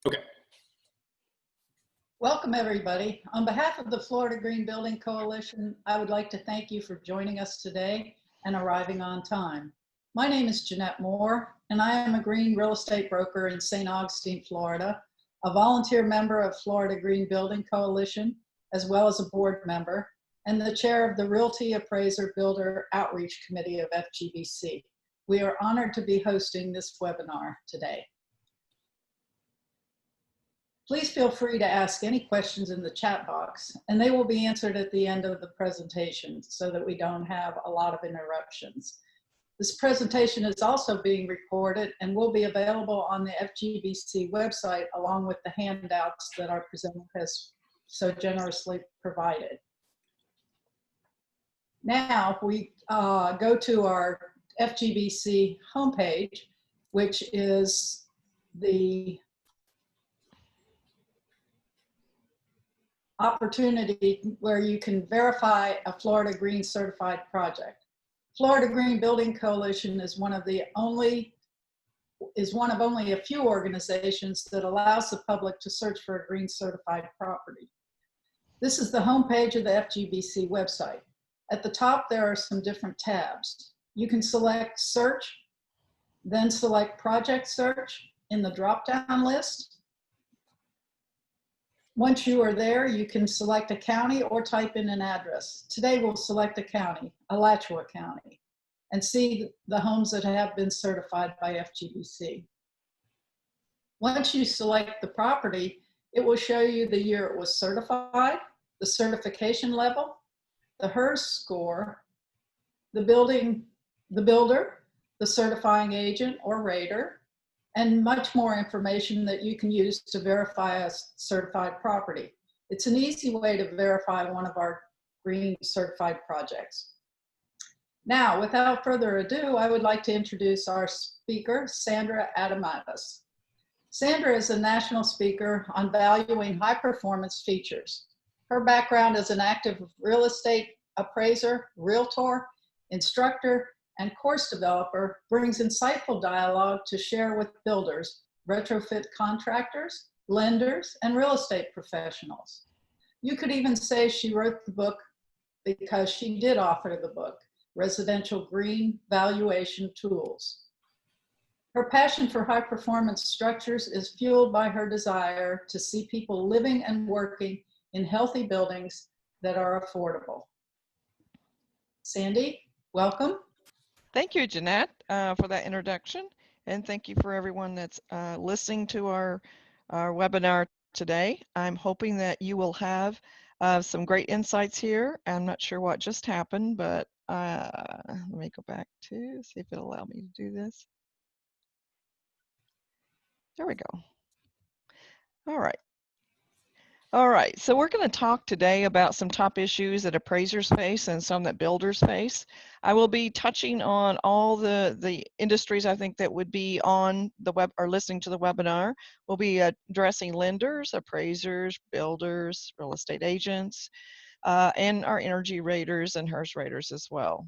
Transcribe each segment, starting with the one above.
Okay. Welcome, everybody. On behalf of the Florida Green Building Coalition, I would like to thank you for joining us today and arriving on time. My name is Jeanette Moore, and I am a green real estate broker in St. Augustine, Florida, a volunteer member of Florida Green Building Coalition, as well as a board member, and the chair of the Realty Appraiser Builder Outreach Committee of FGBC. We are honored to be hosting this webinar today. Please feel free to ask any questions in the chat box, and they will be answered at the end of the presentation so that we don't have a lot of interruptions. This presentation is also being recorded and will be available on the FGBC website along with the handouts that our presenter has so generously provided. Now we go to our FGBC homepage, which is the opportunity where you can verify a Florida Green certified project. Florida Green Building Coalition is one of only a few organizations that allows the public to search for a green certified property. This is the homepage of the FGBC website. At the top, there are some different tabs. You can select search, then select project search in the drop-down list. Once you are there, you can select a county or type in an address. Today we'll select a county, Alachua County, and see the homes that have been certified by FGBC. Once you select the property, it will show you the year it was certified, the certification level, the HERS score, the builder, the certifying agent or rater, and much more information that you can use to verify a certified property. It's an easy way to verify one of our green certified projects. Now, without further ado, I would like to introduce our speaker, Sandra Adomatis. Sandra is a national speaker on valuing high performance features. Her background as an active real estate appraiser, realtor, instructor, and course developer brings insightful dialogue to share with builders, retrofit contractors, lenders, and real estate professionals. You could even say she wrote the book because she did author the book, Residential Green Valuation Tools. Her passion for high performance structures is fueled by her desire to see people living and working in healthy buildings that are affordable. Sandy, welcome. Thank you, Jeanette, for that introduction, and thank you for everyone that's listening to our webinar today. I'm hoping that you will have some great insights here. I'm not sure what just happened, but let me go back to see if it'll allow me to do this. There we go. All right. All right, so we're going to talk today about some top issues that appraisers face and some that builders face. I will be touching on all the industries I think that would be on the web or listening to the webinar. We'll be addressing lenders, appraisers, builders, real estate agents, and our energy raters and HERS raters as well.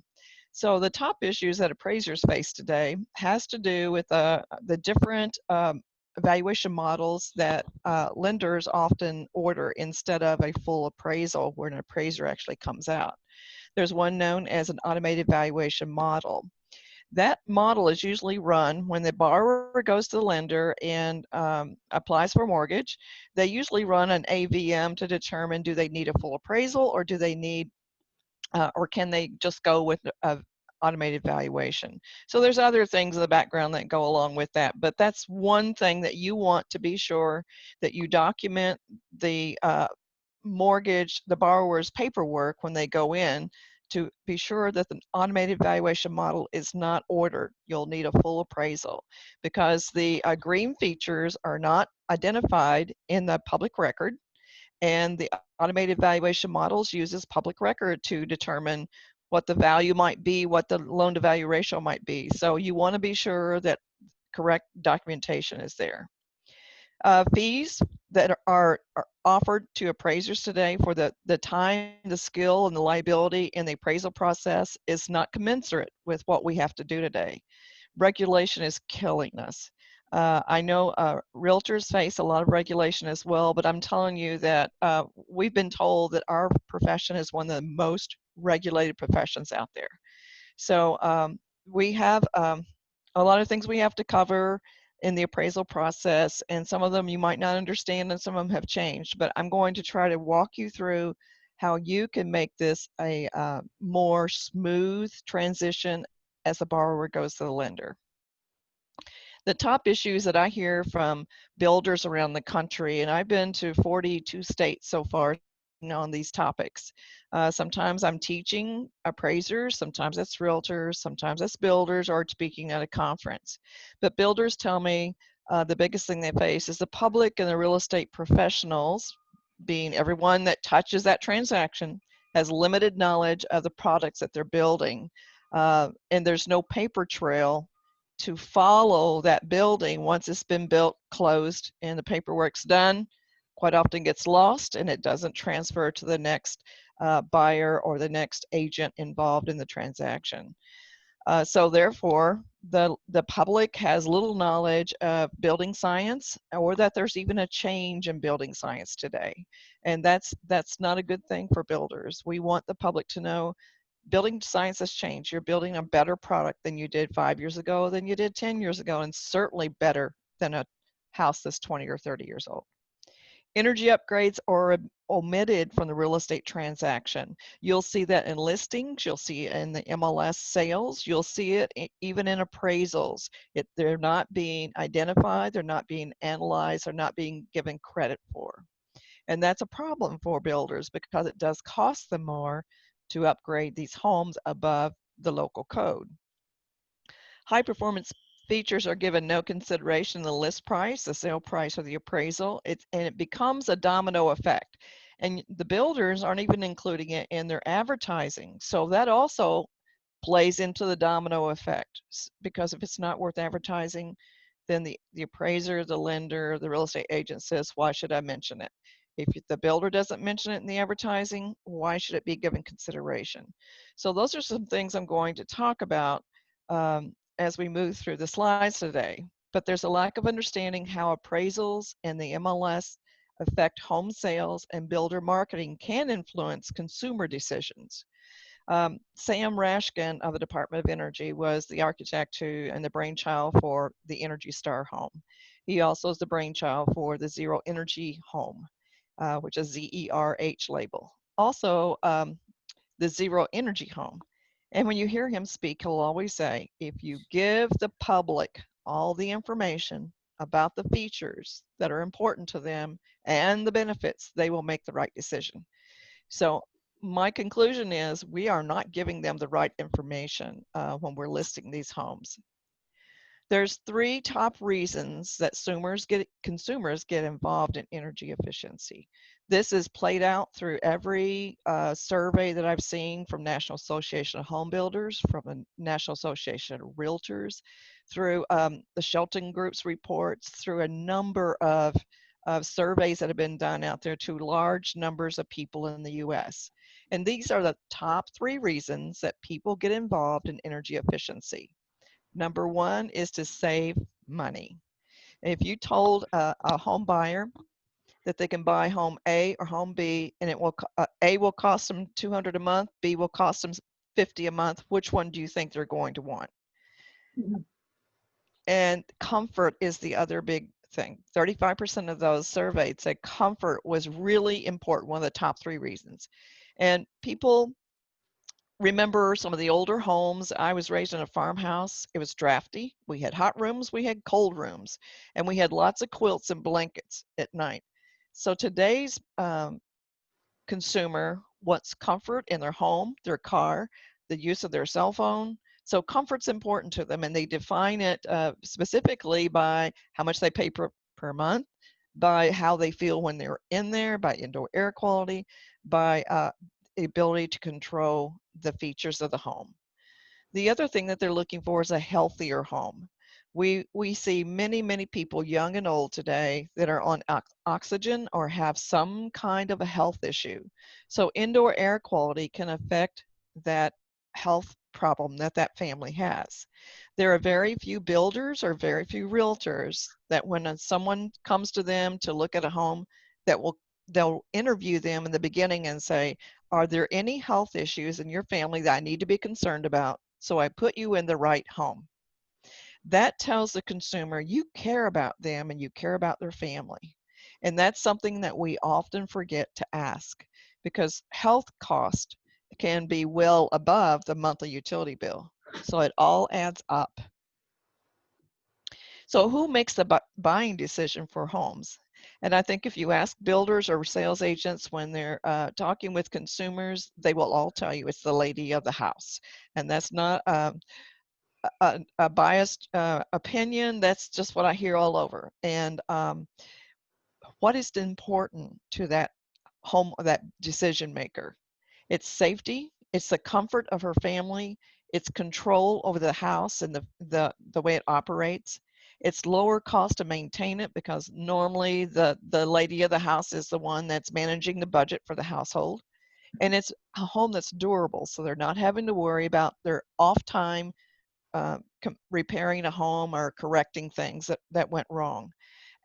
So the top issues that appraisers face today has to do with the different evaluation models that lenders often order instead of a full appraisal where an appraiser actually comes out. There's one known as an automated valuation model. That model is usually run when the borrower goes to the lender and applies for a mortgage. They usually run an AVM to determine do they need a full appraisal or do they need or can they just go with a automated valuation. So there's other things in the background that go along with that, but that's one thing that you want to be sure that you document the mortgage, the borrower's paperwork when they go in to be sure that the automated valuation model is not ordered. You'll need a full appraisal because the green features are not identified in the public record, and the automated valuation models uses public record to determine what the value might be, what the loan to value ratio might be. So you want to be sure that correct documentation is there. Fees that are offered to appraisers today for the time, the skill, and the liability in the appraisal process is not commensurate with what we have to do today. Regulation is killing us. I know realtors face a lot of regulation as well, but I'm telling you that we've been told that our profession is one of the most regulated professions out there. So we have a lot of things we have to cover in the appraisal process, and some of them you might not understand and some of them have changed, but I'm going to try to walk you through how you can make this a more smooth transition as the borrower goes to the lender. The top issues that I hear from builders around the country, and I've been to 42 states so far on these topics. Sometimes I'm teaching appraisers, sometimes that's realtors, sometimes that's builders, or speaking at a conference. But builders tell me the biggest thing they face is the public and the real estate professionals, being everyone that touches that transaction, has limited knowledge of the products that they're building. And there's no paper trail to follow that building once it's been built, closed, and the paperwork's done. Quite often gets lost and it doesn't transfer to the next buyer or the next agent involved in the transaction. So therefore, the public has little knowledge of building science, or that there's even a change in building science today. And that's not a good thing for builders. We want the public to know building science has changed. You're building a better product than you did 5 years ago, than you did 10 years ago, and certainly better than a house that's 20 or 30 years old. Energy upgrades are omitted from the real estate transaction. You'll see that in listings, you'll see it in the MLS sales, you'll see it even in appraisals. They're not being identified, they're not being analyzed, they're not being given credit for. And that's a problem for builders because it does cost them more to upgrade these homes above the local code. High performance features are given no consideration in the list price, the sale price, or the appraisal, and it becomes a domino effect. And the builders aren't even including it in their advertising. So that also plays into the domino effect, because if it's not worth advertising, then the appraiser, the lender, the real estate agent says, why should I mention it? If the builder doesn't mention it in the advertising, why should it be given consideration? So those are some things I'm going to talk about as we move through the slides today. But there's a lack of understanding how appraisals and the MLS affect home sales, and builder marketing can influence consumer decisions. Sam Rashkin of the Department of Energy was the architect and the brainchild for the Energy Star home. He also is the brainchild for the Zero Energy home, which is ZERH label. Also, the Zero Energy home. And when you hear him speak, he'll always say, if you give the public all the information about the features that are important to them and the benefits, they will make the right decision. So my conclusion is we are not giving them the right information when we're listing these homes. There's 3 top reasons that consumers get involved in energy efficiency. This is played out through every survey that I've seen from National Association of Home Builders, from the National Association of Realtors, through the Shelton Group's reports, through a number of surveys that have been done out there to large numbers of people in the US. And these are the top 3 reasons that people get involved in energy efficiency. Number 1 is to save money. If you told a home buyer that they can buy home A or home B, and A will cost them $200 a month, B will cost them $50 a month, which one do you think they're going to want? Mm-hmm. And comfort is the other big thing. 35% of those surveyed said comfort was really important, one of the top 3 reasons. And people remember some of the older homes. I was raised in a farmhouse. It was drafty. We had hot rooms, we had cold rooms, and we had lots of quilts and blankets at night. So today's consumer wants comfort in their home, their car, the use of their cell phone. So comfort's important to them, and they define it specifically by how much they pay per month, by how they feel when they're in there, by indoor air quality, by the ability to control the features of the home. The other thing that they're looking for is a healthier home. We see many people, young and old today, that are on oxygen or have some kind of a health issue. So indoor air quality can affect that health problem that that family has. There are very few builders or very few realtors that when someone comes to them to look at a home, they'll interview them in the beginning and say, are there any health issues in your family that I need to be concerned about? So I put you in the right home. That tells the consumer you care about them and you care about their family. And that's something that we often forget to ask, because health cost can be well above the monthly utility bill. So it all adds up. So who makes the buying decision for homes? And I think if you ask builders or sales agents when they're talking with consumers, they will all tell you it's the lady of the house. And that's not a biased opinion. That's just what I hear all over. And what is important to that that decision maker? It's safety, it's the comfort of her family, it's control over the house and the way it operates. It's lower cost to maintain it because normally the lady of the house is the one that's managing the budget for the household. And it's a home that's durable, so they're not having to worry about their off time repairing a home or correcting things that went wrong.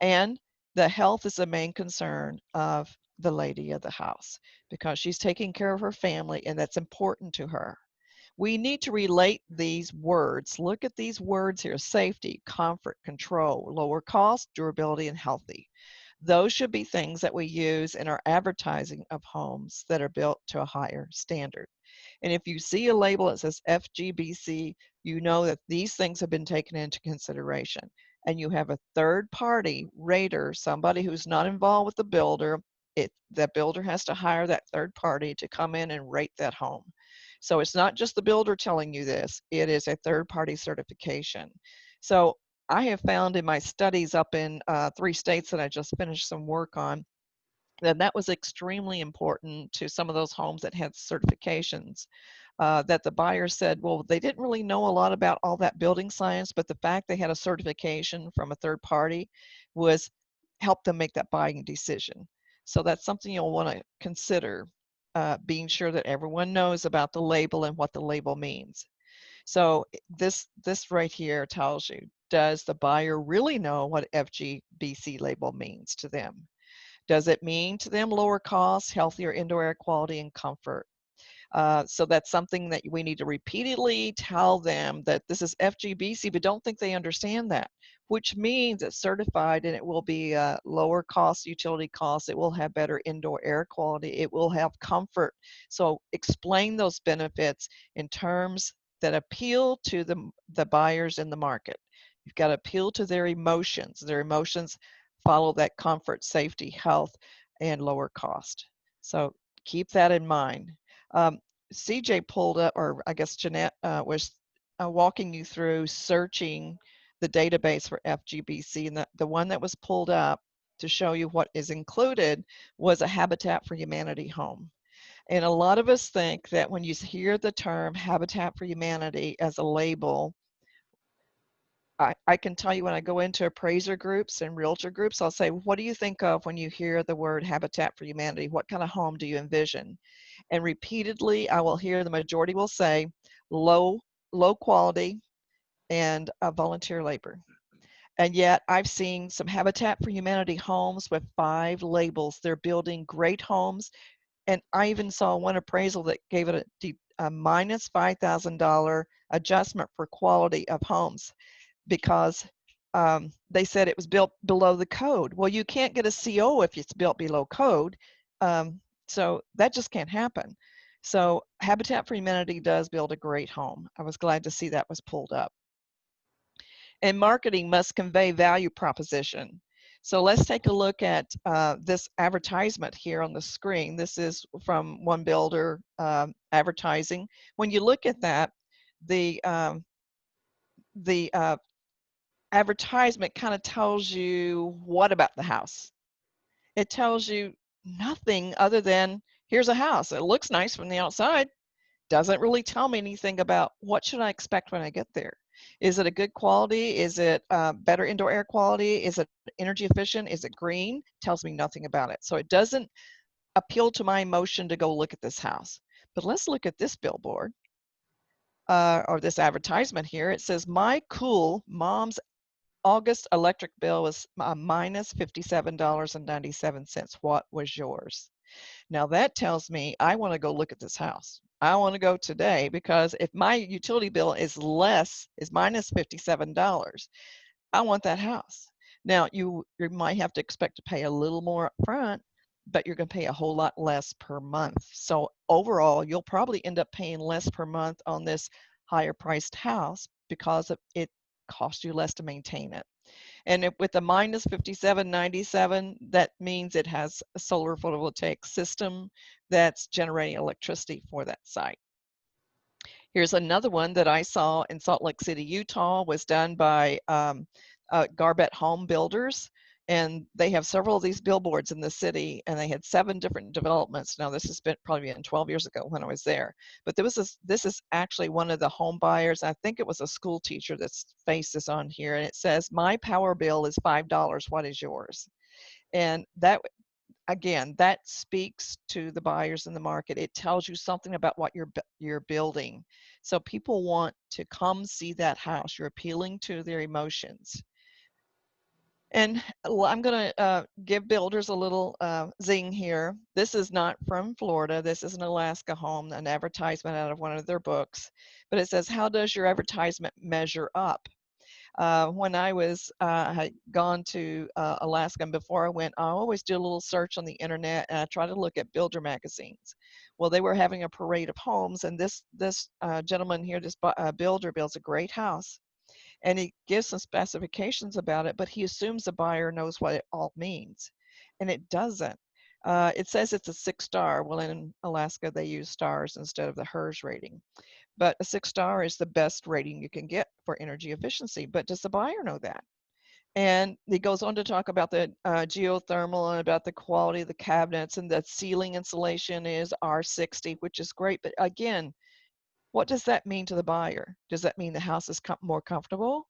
And the health is the main concern of the lady of the house because she's taking care of her family and that's important to her. We need to relate these words. Look at these words here: safety, comfort, control, lower cost, durability, and healthy. Those should be things that we use in our advertising of homes that are built to a higher standard. And if you see a label that says FGBC, you know that these things have been taken into consideration. And you have a third party rater, somebody who's not involved with the builder. The builder has to hire that third party to come in and rate that home. So it's not just the builder telling you this, it is a third party certification. So I have found in my studies up in 3 states that I just finished some work on, that was extremely important to some of those homes that had certifications. That the buyer said, well, they didn't really know a lot about all that building science, but the fact they had a certification from a third party was helped them make that buying decision. So that's something you'll want to consider, being sure that everyone knows about the label and what the label means. So this right here tells you, does the buyer really know what FGBC label means to them? Does it mean to them lower costs, healthier indoor air quality, and comfort? So that's something that we need to repeatedly tell them that this is FGBC, but don't think they understand that, which means it's certified and it will be lower cost utility costs. It will have better indoor air quality. It will have comfort. So explain those benefits in terms that appeal to the buyers in the market. You've got to appeal to their emotions. Their emotions follow that comfort, safety, health, and lower cost. So keep that in mind. CJ pulled up, or I guess Jeanette was walking you through searching the database for FGBC, and the one that was pulled up to show you what is included was a Habitat for Humanity home. And a lot of us think that when you hear the term Habitat for Humanity as a label, I can tell you when I go into appraiser groups and realtor groups, I'll say, what do you think of when you hear the word Habitat for Humanity? What kind of home do you envision? And repeatedly, I will hear the majority will say low quality and volunteer labor. And yet I've seen some Habitat for Humanity homes with 5 labels. They're building great homes. And I even saw one appraisal that gave it a minus $5,000 adjustment for quality of homes because they said it was built below the code. Well, you can't get a CO if it's built below code. So that just can't happen. So Habitat for Humanity does build a great home. I was glad to see that was pulled up. And marketing must convey value proposition. So let's take a look at this advertisement here on the screen. This is from one builder advertising. When you look at that, the advertisement kind of tells you what about the house. It tells you nothing other than here's a house. It looks nice from the outside. Doesn't really tell me anything about what should I expect when I get there. Is it a good quality? Is it better indoor air quality? Is it energy efficient? Is it green? Tells me nothing about it. So it doesn't appeal to my emotion to go look at this house. But let's look at this billboard. or this advertisement here. It says, my cool mom's August electric bill was minus $57.97. What was yours? Now that tells me I want to go look at this house. I want to go today, because if my utility bill is minus $57, I want that house. Now you might have to expect to pay a little more up front, but you're going to pay a whole lot less per month. So overall, you'll probably end up paying less per month on this higher priced house because it costs you less to maintain it. And with the minus 57.97, that means it has a solar photovoltaic system that's generating electricity for that site. Here's another one that I saw in Salt Lake City, Utah, was done by Garbett Home Builders. And they have several of these billboards in the city, and they had 7 different developments. Now, this has been probably 12 years ago when I was there. But this is actually one of the home buyers. I think it was a school teacher that's face this on here. And it says, my power bill is $5. What is yours? And that, again, that speaks to the buyers in the market. It tells you something about what you're building. So people want to come see that house. You're appealing to their emotions. And I'm going to give builders a little zing here. This is not from Florida. This is an Alaska home, an advertisement out of one of their books. But it says, how does your advertisement measure up? When I had gone to Alaska, and before I went, I always do a little search on the internet, and I try to look at builder magazines. Well, they were having a parade of homes, and this gentleman here, this builder, builds a great house. And he gives some specifications about it, but he assumes the buyer knows what it all means. And it doesn't. It says it's a 6-star. Well, in Alaska, they use stars instead of the HERS rating. But a 6-star is the best rating you can get for energy efficiency. But does the buyer know that? And he goes on to talk about the geothermal and about the quality of the cabinets, and the ceiling insulation is R60, which is great. But again, what does that mean to the buyer? Does that mean the house is more comfortable?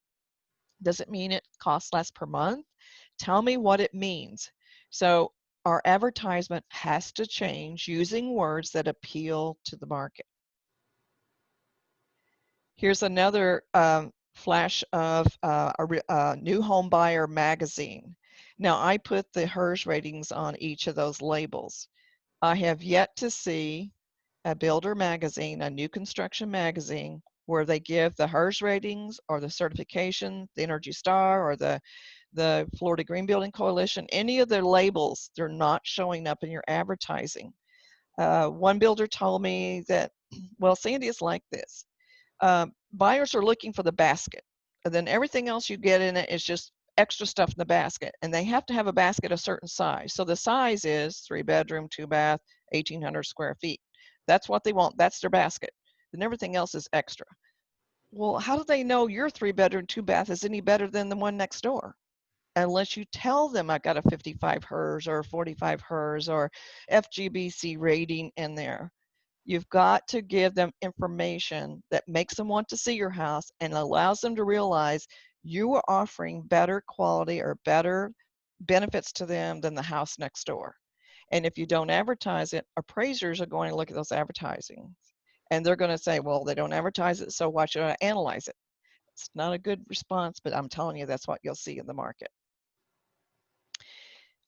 Does it mean it costs less per month? Tell me what it means. So our advertisement has to change using words that appeal to the market. Here's another flash of a new home buyer magazine. Now I put the HERS ratings on each of those labels. I have yet to see a builder magazine, a new construction magazine, where they give the HERS ratings or the certification, the Energy Star or the Florida Green Building Coalition, any of their labels, they're not showing up in your advertising. One builder told me that, well, Sandy, is like this. Buyers are looking for the basket, and then everything else you get in it is just extra stuff in the basket, and they have to have a basket a certain size. So the size is 3-bedroom, 2-bath, 1,800 square feet. That's what they want. That's their basket. And everything else is extra. Well, how do they know your 3-bedroom, 2-bath is any better than the one next door? Unless you tell them I've got a 55 HERS or 45 HERS or FGBC rating in there. You've got to give them information that makes them want to see your house and allows them to realize you are offering better quality or better benefits to them than the house next door. And if you don't advertise it, appraisers are going to look at those advertisings and they're going to say, well, they don't advertise it, so why should I analyze it? It's not a good response, but I'm telling you, that's what you'll see in the market.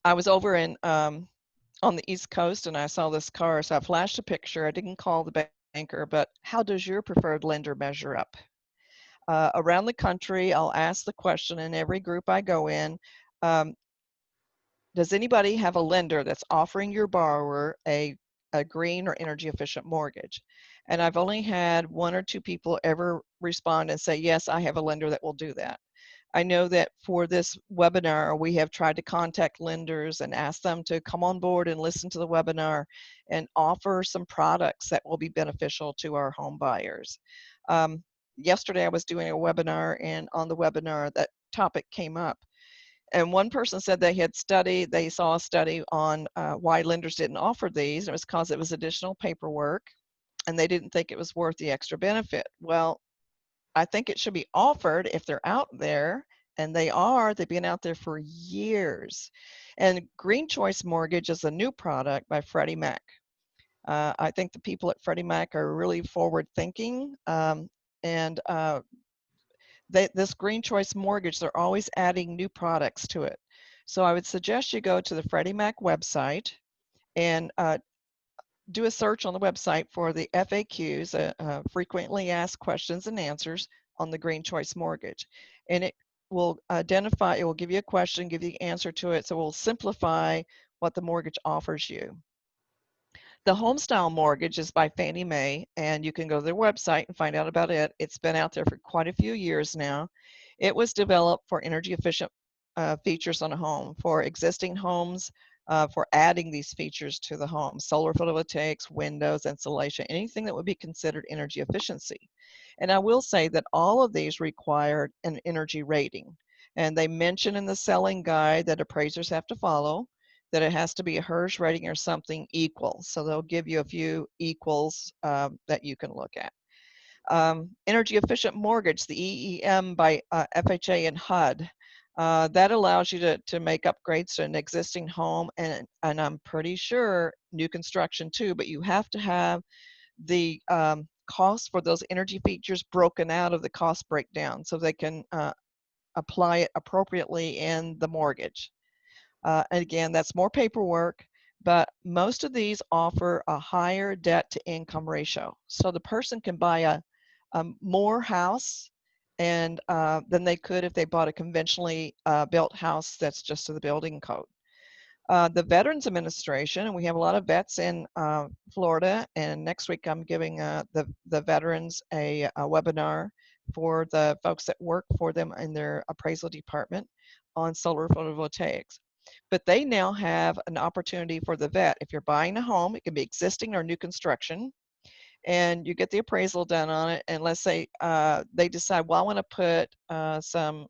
I was over in on the East Coast and I saw this car, so I flashed a picture. I didn't call the banker, but how does your preferred lender measure up? Around the country, I'll ask the question in every group I go in, does anybody have a lender that's offering your borrower a green or energy efficient mortgage? And I've only had 1 or 2 people ever respond and say, yes, I have a lender that will do that. I know that for this webinar, we have tried to contact lenders and ask them to come on board and listen to the webinar and offer some products that will be beneficial to our home buyers. Yesterday, I was doing a webinar, and on the webinar, that topic came up. And one person said they saw a study on why lenders didn't offer these. It was because it was additional paperwork, and they didn't think it was worth the extra benefit. Well, I think it should be offered if they're out there, and they've been out there for years. And Green Choice Mortgage is a new product by Freddie Mac. I think the people at Freddie Mac are really forward thinking. And this Green Choice Mortgage, they're always adding new products to it. So I would suggest you go to the Freddie Mac website and do a search on the website for the FAQs, frequently asked questions and answers on the Green Choice Mortgage. And it will identify, it will give you a question, give you the answer to it, so it will simplify what the mortgage offers you. The Homestyle Mortgage is by Fannie Mae, and you can go to their website and find out about it. It's been out there for quite a few years now. It was developed for energy efficient features on a home, for existing homes, for adding these features to the home: solar photovoltaics, windows, insulation, anything that would be considered energy efficiency. And I will say that all of these required an energy rating. And they mention in the selling guide that appraisers have to follow, that it has to be a HERS rating or something equal. So they'll give you a few equals that you can look at. Energy efficient mortgage, the EEM by FHA and HUD. That allows you to make upgrades to an existing home, and I'm pretty sure new construction too, but you have to have the cost for those energy features broken out of the cost breakdown so they can apply it appropriately in the mortgage. And again, that's more paperwork, but most of these offer a higher debt to income ratio. So the person can buy a more house and than they could if they bought a conventionally built house that's just to the building code. The Veterans Administration, and we have a lot of vets in Florida, and next week I'm giving the veterans a webinar for the folks that work for them in their appraisal department on solar photovoltaics. But they now have an opportunity for the vet. If you're buying a home, it can be existing or new construction, and you get the appraisal done on it, and let's say they decide, well, I want to put some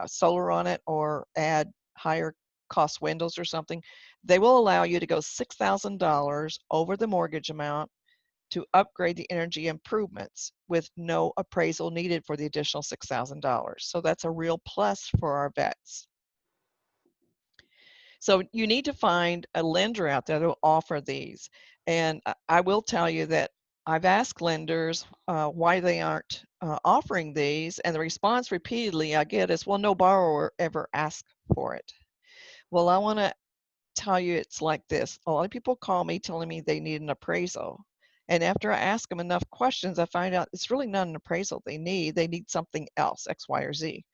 solar on it or add higher cost windows or something, they will allow you to go $6,000 over the mortgage amount to upgrade the energy improvements with no appraisal needed for the additional $6,000. So that's a real plus for our vets. So you need to find a lender out there that will offer these. And I will tell you that I've asked lenders why they aren't offering these, and the response repeatedly I get is, well, no borrower ever asked for it. Well, I want to tell you it's like this. A lot of people call me telling me they need an appraisal. And after I ask them enough questions, I find out it's really not an appraisal they need something else, X, Y, or Z.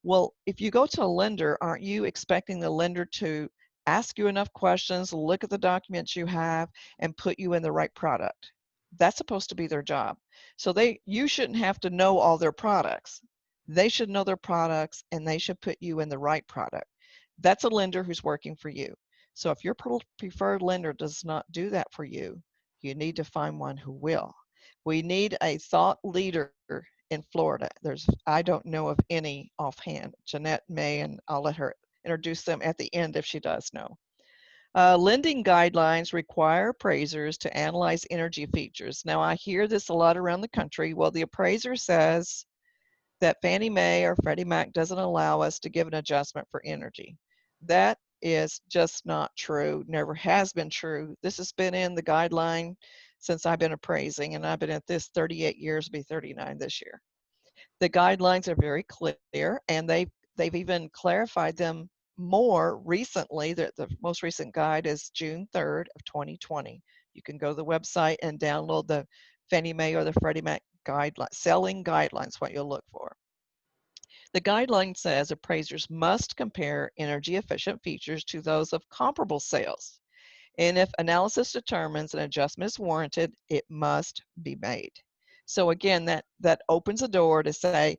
Well, if you go to a lender, aren't you expecting the lender to ask you enough questions, look at the documents you have, and put you in the right product? That's supposed to be their job. So you shouldn't have to know all their products. They should know their products, and they should put you in the right product. That's a lender who's working for you. So if your preferred lender does not do that for you, you need to find one who will. We need a thought leader in Florida. I don't know of any offhand. Jeanette may, and I'll let her introduce them at the end if she does know. Lending guidelines require appraisers to analyze energy features. Now, I hear this a lot around the country. Well, the appraiser says that Fannie Mae or Freddie Mac doesn't allow us to give an adjustment for energy. That is just not true, never has been true. This has been in the guideline since I've been appraising, and I've been at this 38 years, be 39 this year. The guidelines are very clear, and they've even clarified them more recently. The most recent guide is June 3rd of 2020. You can go to the website and download the Fannie Mae or the Freddie Mac selling guidelines, what you'll look for. The guideline says appraisers must compare energy efficient features to those of comparable sales. And if analysis determines an adjustment is warranted, it must be made. So again, that opens a door to say,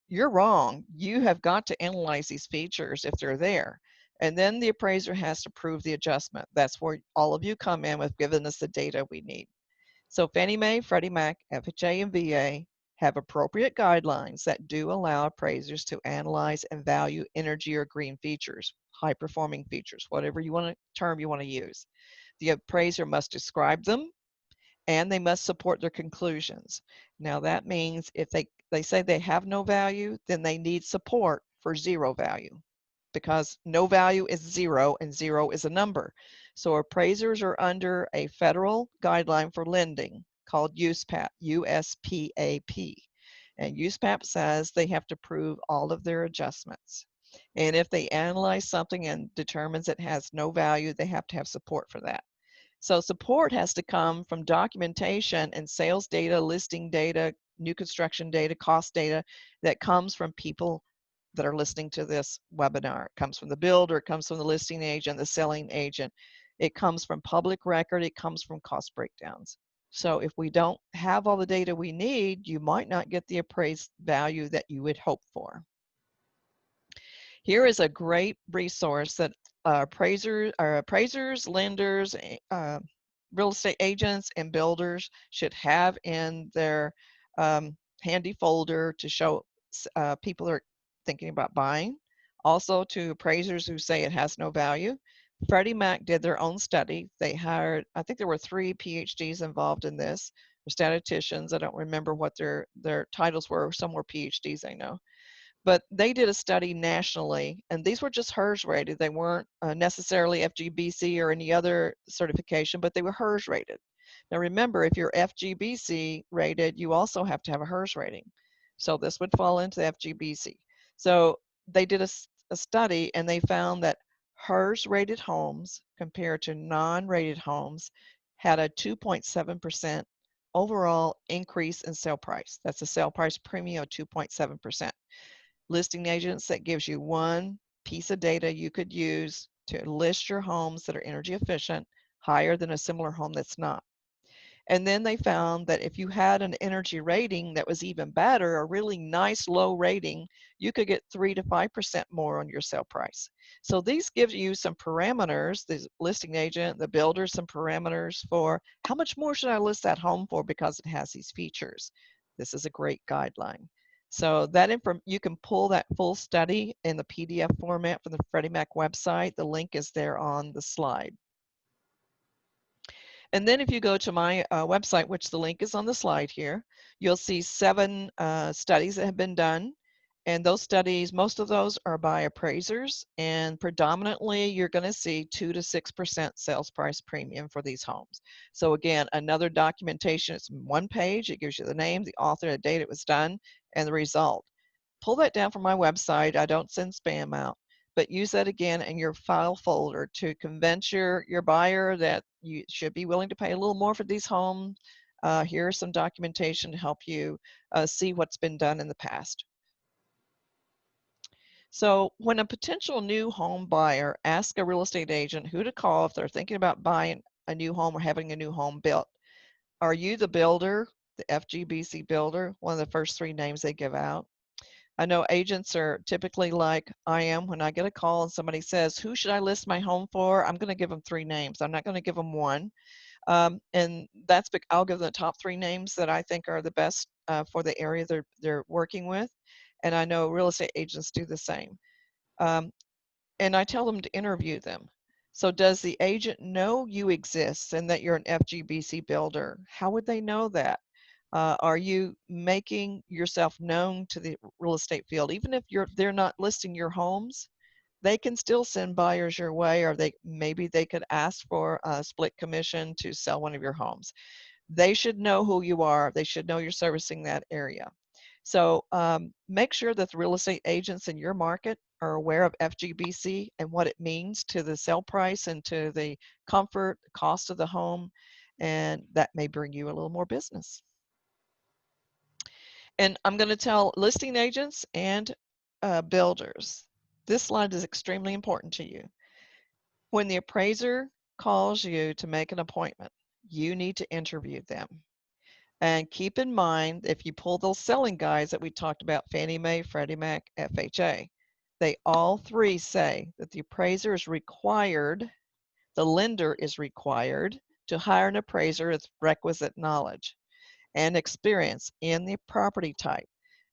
you're wrong. You have got to analyze these features if they're there. And then the appraiser has to prove the adjustment. That's where all of you come in with giving us the data we need. So Fannie Mae, Freddie Mac, FHA, and VA have appropriate guidelines that do allow appraisers to analyze and value energy or green features, high performing features, whatever term you want to use. The appraiser must describe them, and they must support their conclusions. Now that means if they say they have no value, then they need support for zero value, because no value is zero and zero is a number. So appraisers are under a federal guideline for lending called USPAP, USPAP. And USPAP says they have to prove all of their adjustments. And if they analyze something and determines it has no value, they have to have support for that. So support has to come from documentation and sales data, listing data, new construction data, cost data that comes from people that are listening to this webinar. It comes from the builder, it comes from the listing agent, the selling agent. It comes from public record, it comes from cost breakdowns. So if we don't have all the data we need, you might not get the appraised value that you would hope for. Here is a great resource that appraisers, lenders, real estate agents, and builders should have in their handy folder to show people are thinking about buying. Also to appraisers who say it has no value. Freddie Mac did their own study. They hired, I think there were 3 PhDs involved in this, statisticians. I don't remember what their titles were. Some were PhDs, I know. But they did a study nationally, and these were just HERS rated. They weren't necessarily FGBC or any other certification, but they were HERS rated. Now remember, if you're FGBC rated, you also have to have a HERS rating. So this would fall into FGBC. So they did a study, and they found that HERS rated homes compared to non-rated homes had a 2.7% overall increase in sale price. That's a sale price premium of 2.7%. Listing agents, that gives you one piece of data you could use to list your homes that are energy efficient higher than a similar home that's not. And then they found that if you had an energy rating that was even better, a really nice low rating, you could get 3 to 5% more on your sale price. So these give you some parameters, the listing agent, the builder, some parameters for how much more should I list that home for because it has these features. This is a great guideline. So that you can pull that full study in the PDF format from the Freddie Mac website. The link is there on the slide. And then if you go to my website, which the link is on the slide here, you'll see 7 studies that have been done. And those studies, most of those are by appraisers, and predominantly you're going to see 2 to 6% sales price premium for these homes. So again, another documentation, it's 1 page, it gives you the name, the author, the date it was done, and the result. Pull that down from my website. I don't send spam out, but use that again in your file folder to convince your buyer that you should be willing to pay a little more for these homes. Here's some documentation to help you see what's been done in the past. So when a potential new home buyer asks a real estate agent who to call if they're thinking about buying a new home or having a new home built, are you the builder, the FGBC builder? One of the first 3 names they give out. I know agents are typically like I am when I get a call and somebody says, who should I list my home for? I'm going to give them 3 names. I'm not going to give them 1. And that's, I'll give them the top 3 names that I think are the best for the area they're working with. And I know real estate agents do the same. And I tell them to interview them. So does the agent know you exist and that you're an FGBC builder? How would they know that? Are you making yourself known to the real estate field? Even if they're not listing your homes, they can still send buyers your way, or maybe they could ask for a split commission to sell one of your homes. They should know who you are. They should know you're servicing that area. So make sure that the real estate agents in your market are aware of FGBC and what it means to the sale price and to the comfort, cost of the home, and that may bring you a little more business. And I'm going to tell listing agents and builders, this slide is extremely important to you. When the appraiser calls you to make an appointment, you need to interview them. And keep in mind, if you pull those selling guides that we talked about, Fannie Mae, Freddie Mac, FHA, they all 3 say that the appraiser is required, the lender is required to hire an appraiser with requisite knowledge and experience in the property type.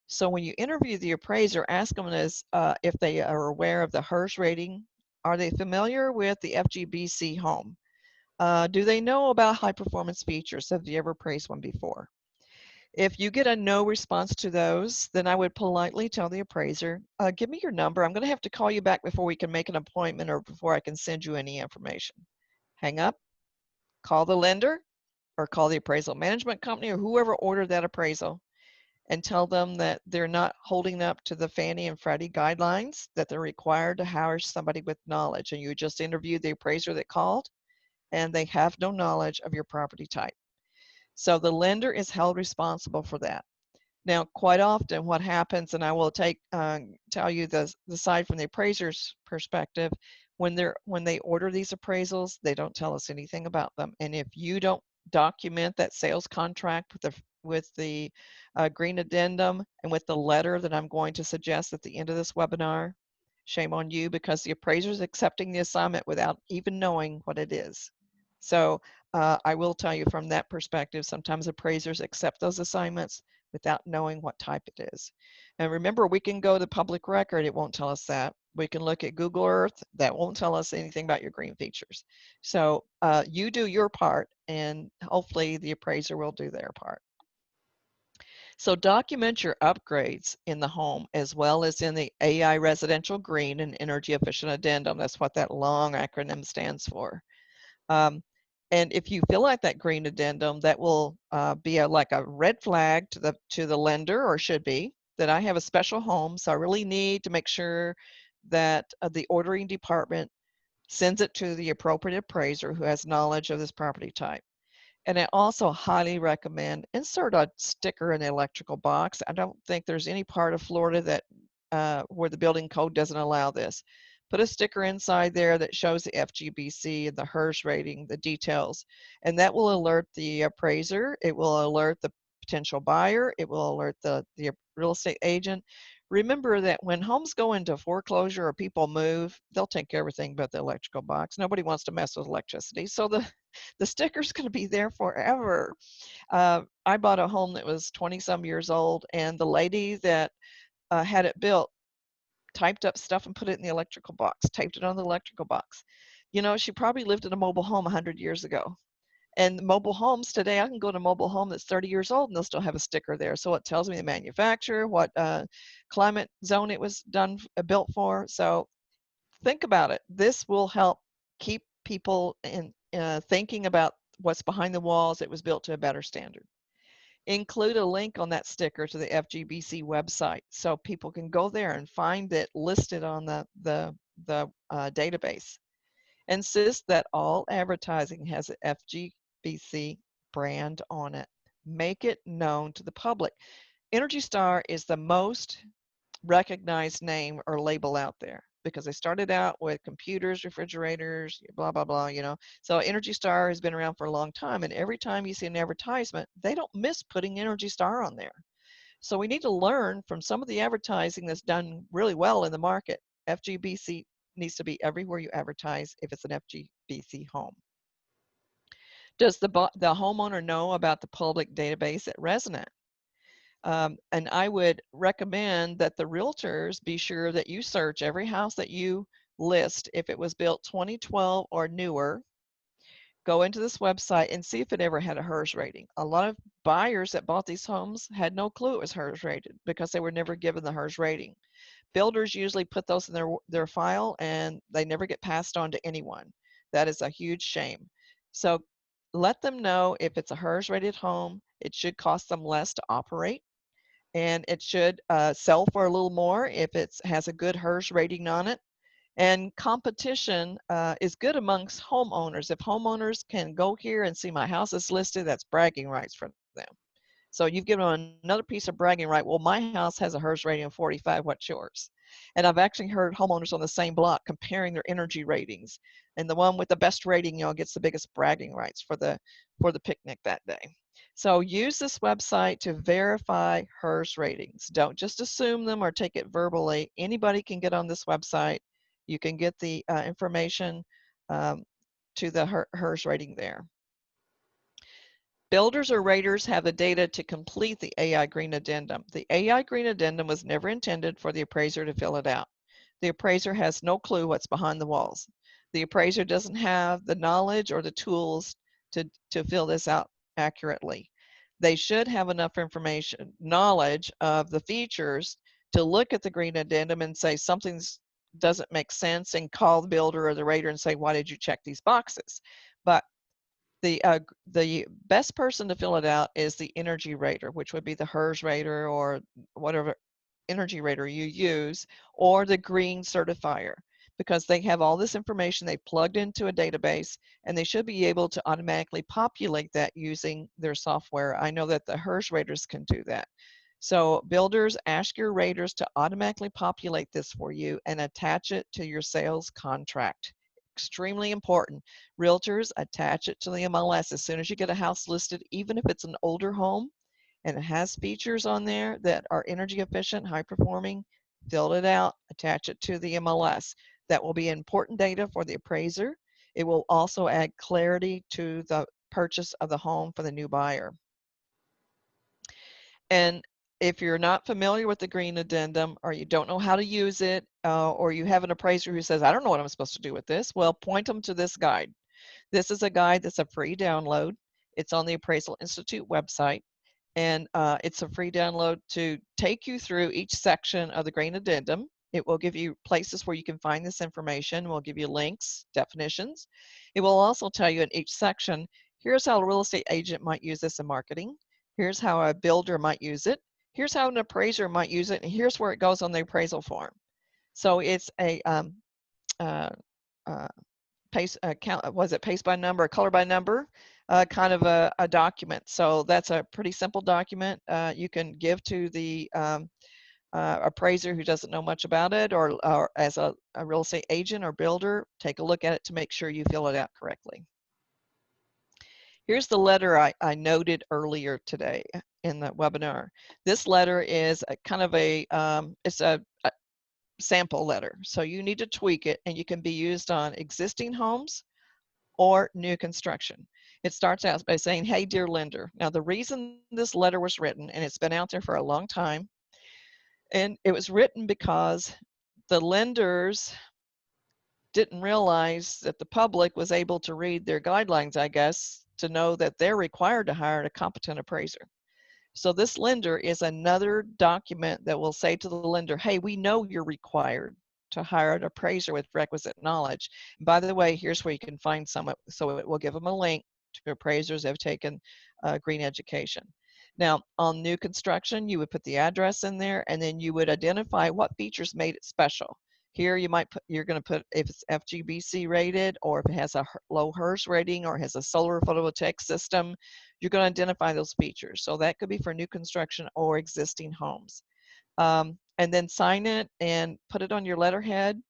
So when you interview the appraiser, ask them if they are aware of the HERS rating. Are they familiar with the FGBC home? Do they know about high performance features? Have you ever appraised one before? If you get a no response to those, then I would politely tell the appraiser, give me your number. I'm going to have to call you back before we can make an appointment or before I can send you any information. Hang up, call the lender, or call the appraisal management company or whoever ordered that appraisal and tell them that they're not holding up to the Fannie and Freddie guidelines, that they're required to hire somebody with knowledge. And you just interviewed the appraiser that called, and they have no knowledge of your property type. So the lender is held responsible for that. Now, quite often what happens, and I will tell you the side from the appraiser's perspective, when they order these appraisals, they don't tell us anything about them. And if you don't document that sales contract with the green addendum and with the letter that I'm going to suggest at the end of this webinar, shame on you, because the appraiser is accepting the assignment without even knowing what it is. So I will tell you from that perspective, sometimes appraisers accept those assignments without knowing what type it is. And remember, we can go to public record, it won't tell us that. We can look at Google Earth, that won't tell us anything about your green features. So you do your part, and hopefully the appraiser will do their part. So document your upgrades in the home as well as in the AI Residential Green and Energy Efficient Addendum. That's what that long acronym stands for. And if you fill out that green addendum, that will be like a red flag to the lender, or should be, that I have a special home, so I really need to make sure that the ordering department sends it to the appropriate appraiser who has knowledge of this property type. And I also highly recommend insert a sticker in the electrical box. I don't think there's any part of Florida that where the building code doesn't allow this. Put a sticker inside there that shows the FGBC and the HERS rating, the details, and that will alert the appraiser. It will alert the potential buyer. It will alert the real estate agent. Remember that when homes go into foreclosure or people move, they'll take everything but the electrical box. Nobody wants to mess with electricity. So the sticker's going to be there forever. I bought a home that was 20-some years old, and the lady that had it built typed up stuff and put it in the electrical box, taped it on the electrical box. You know, she probably lived in a mobile home 100 years ago. And mobile homes today, I can go to a mobile home that's 30 years old and they'll still have a sticker there. So it tells me the manufacturer, what climate zone it was built for. So think about it. This will help keep people thinking about what's behind the walls. It was built to a better standard. Include a link on that sticker to the FGBC website so people can go there and find it listed on the database. Insist that all advertising has an FGBC brand on it. Make it known to the public. Energy Star is the most recognized name or label out there because they started out with computers, refrigerators, blah, blah, blah, you know. So Energy Star has been around for a long time, and every time you see an advertisement, they don't miss putting Energy Star on there. So we need to learn from some of the advertising that's done really well in the market. FGBC needs to be everywhere you advertise if it's an FGBC home. Does the homeowner know about the public database at Resident? And I would recommend that the realtors be sure that you search every house that you list. If it was built 2012 or newer, go into this website and see if it ever had a HERS rating. A lot of buyers that bought these homes had no clue it was HERS rated because they were never given the HERS rating. Builders usually put those in their file and they never get passed on to anyone. That is a huge shame. So let them know if it's a HERS rated home, it should cost them less to operate. And it should sell for a little more if it has a good HERS rating on it. And competition is good amongst homeowners. If homeowners can go here and see my house is listed, that's bragging rights for them. So you've given them another piece of bragging right. Well, my house has a HERS rating of 45. What's yours? And I've actually heard homeowners on the same block comparing their energy ratings. And the one with the best rating, you know, gets the biggest bragging rights for the picnic that day. So use this website to verify HERS ratings. Don't just assume them or take it verbally. Anybody can get on this website. You can get the information to the HERS rating there. Builders or raters have the data to complete the AI Green Addendum. The AI Green Addendum was never intended for the appraiser to fill it out. The appraiser has no clue what's behind the walls. The appraiser doesn't have the knowledge or the tools to fill this out accurately. They should have enough information, knowledge of the features to look at the Green Addendum and say something doesn't make sense and call the builder or the rater and say, why did you check these boxes? But The best person to fill it out is the energy rater, which would be the HERS rater or whatever energy rater you use, or the green certifier, because they have all this information they plugged into a database, and they should be able to automatically populate that using their software. I know that the HERS raters can do that. So builders, ask your raters to automatically populate this for you and attach it to your sales contract. Extremely important. Realtors, attach it to the MLS as soon as you get a house listed, even if it's an older home and it has features on there that are energy efficient, high performing, fill it out, attach it to the MLS. That will be important data for the appraiser. It will also add clarity to the purchase of the home for the new buyer. And if you're not familiar with the green addendum, or you don't know how to use it, or you have an appraiser who says, I don't know what I'm supposed to do with this, well, point them to this guide. This is a guide that's a free download. It's on the Appraisal Institute website, and it's a free download to take you through each section of the green addendum. It will give you places where you can find this information. We'll give you links, definitions. It will also tell you in each section, here's how a real estate agent might use this in marketing. Here's how a builder might use it. Here's how an appraiser might use it. And here's where it goes on the appraisal form. So it's a paste by number, color by number, kind of a document. So that's a pretty simple document you can give to the appraiser who doesn't know much about it, or as a real estate agent or builder, take a look at it to make sure you fill it out correctly. Here's the letter I noted earlier today in the webinar. This letter is a kind of it's a sample letter. So you need to tweak it, and you can be used on existing homes or new construction. It starts out by saying, hey, dear lender. Now, the reason this letter was written, and it's been out there for a long time, and it was written because the lenders didn't realize that the public was able to read their guidelines, I guess, to know that they're required to hire a competent appraiser. So this lender is another document that will say to the lender, hey, we know you're required to hire an appraiser with requisite knowledge. And by the way, here's where you can find some, so it will give them a link to appraisers that have taken green education. Now, on new construction, you would put the address in there, and then you would identify what features made it special. Here you might put, you're going to put if it's FGBC rated, or if it has a low HERS rating, or has a solar photovoltaic system, you're going to identify those features. So that could be for new construction or existing homes. And then sign it and put it on your letterhead.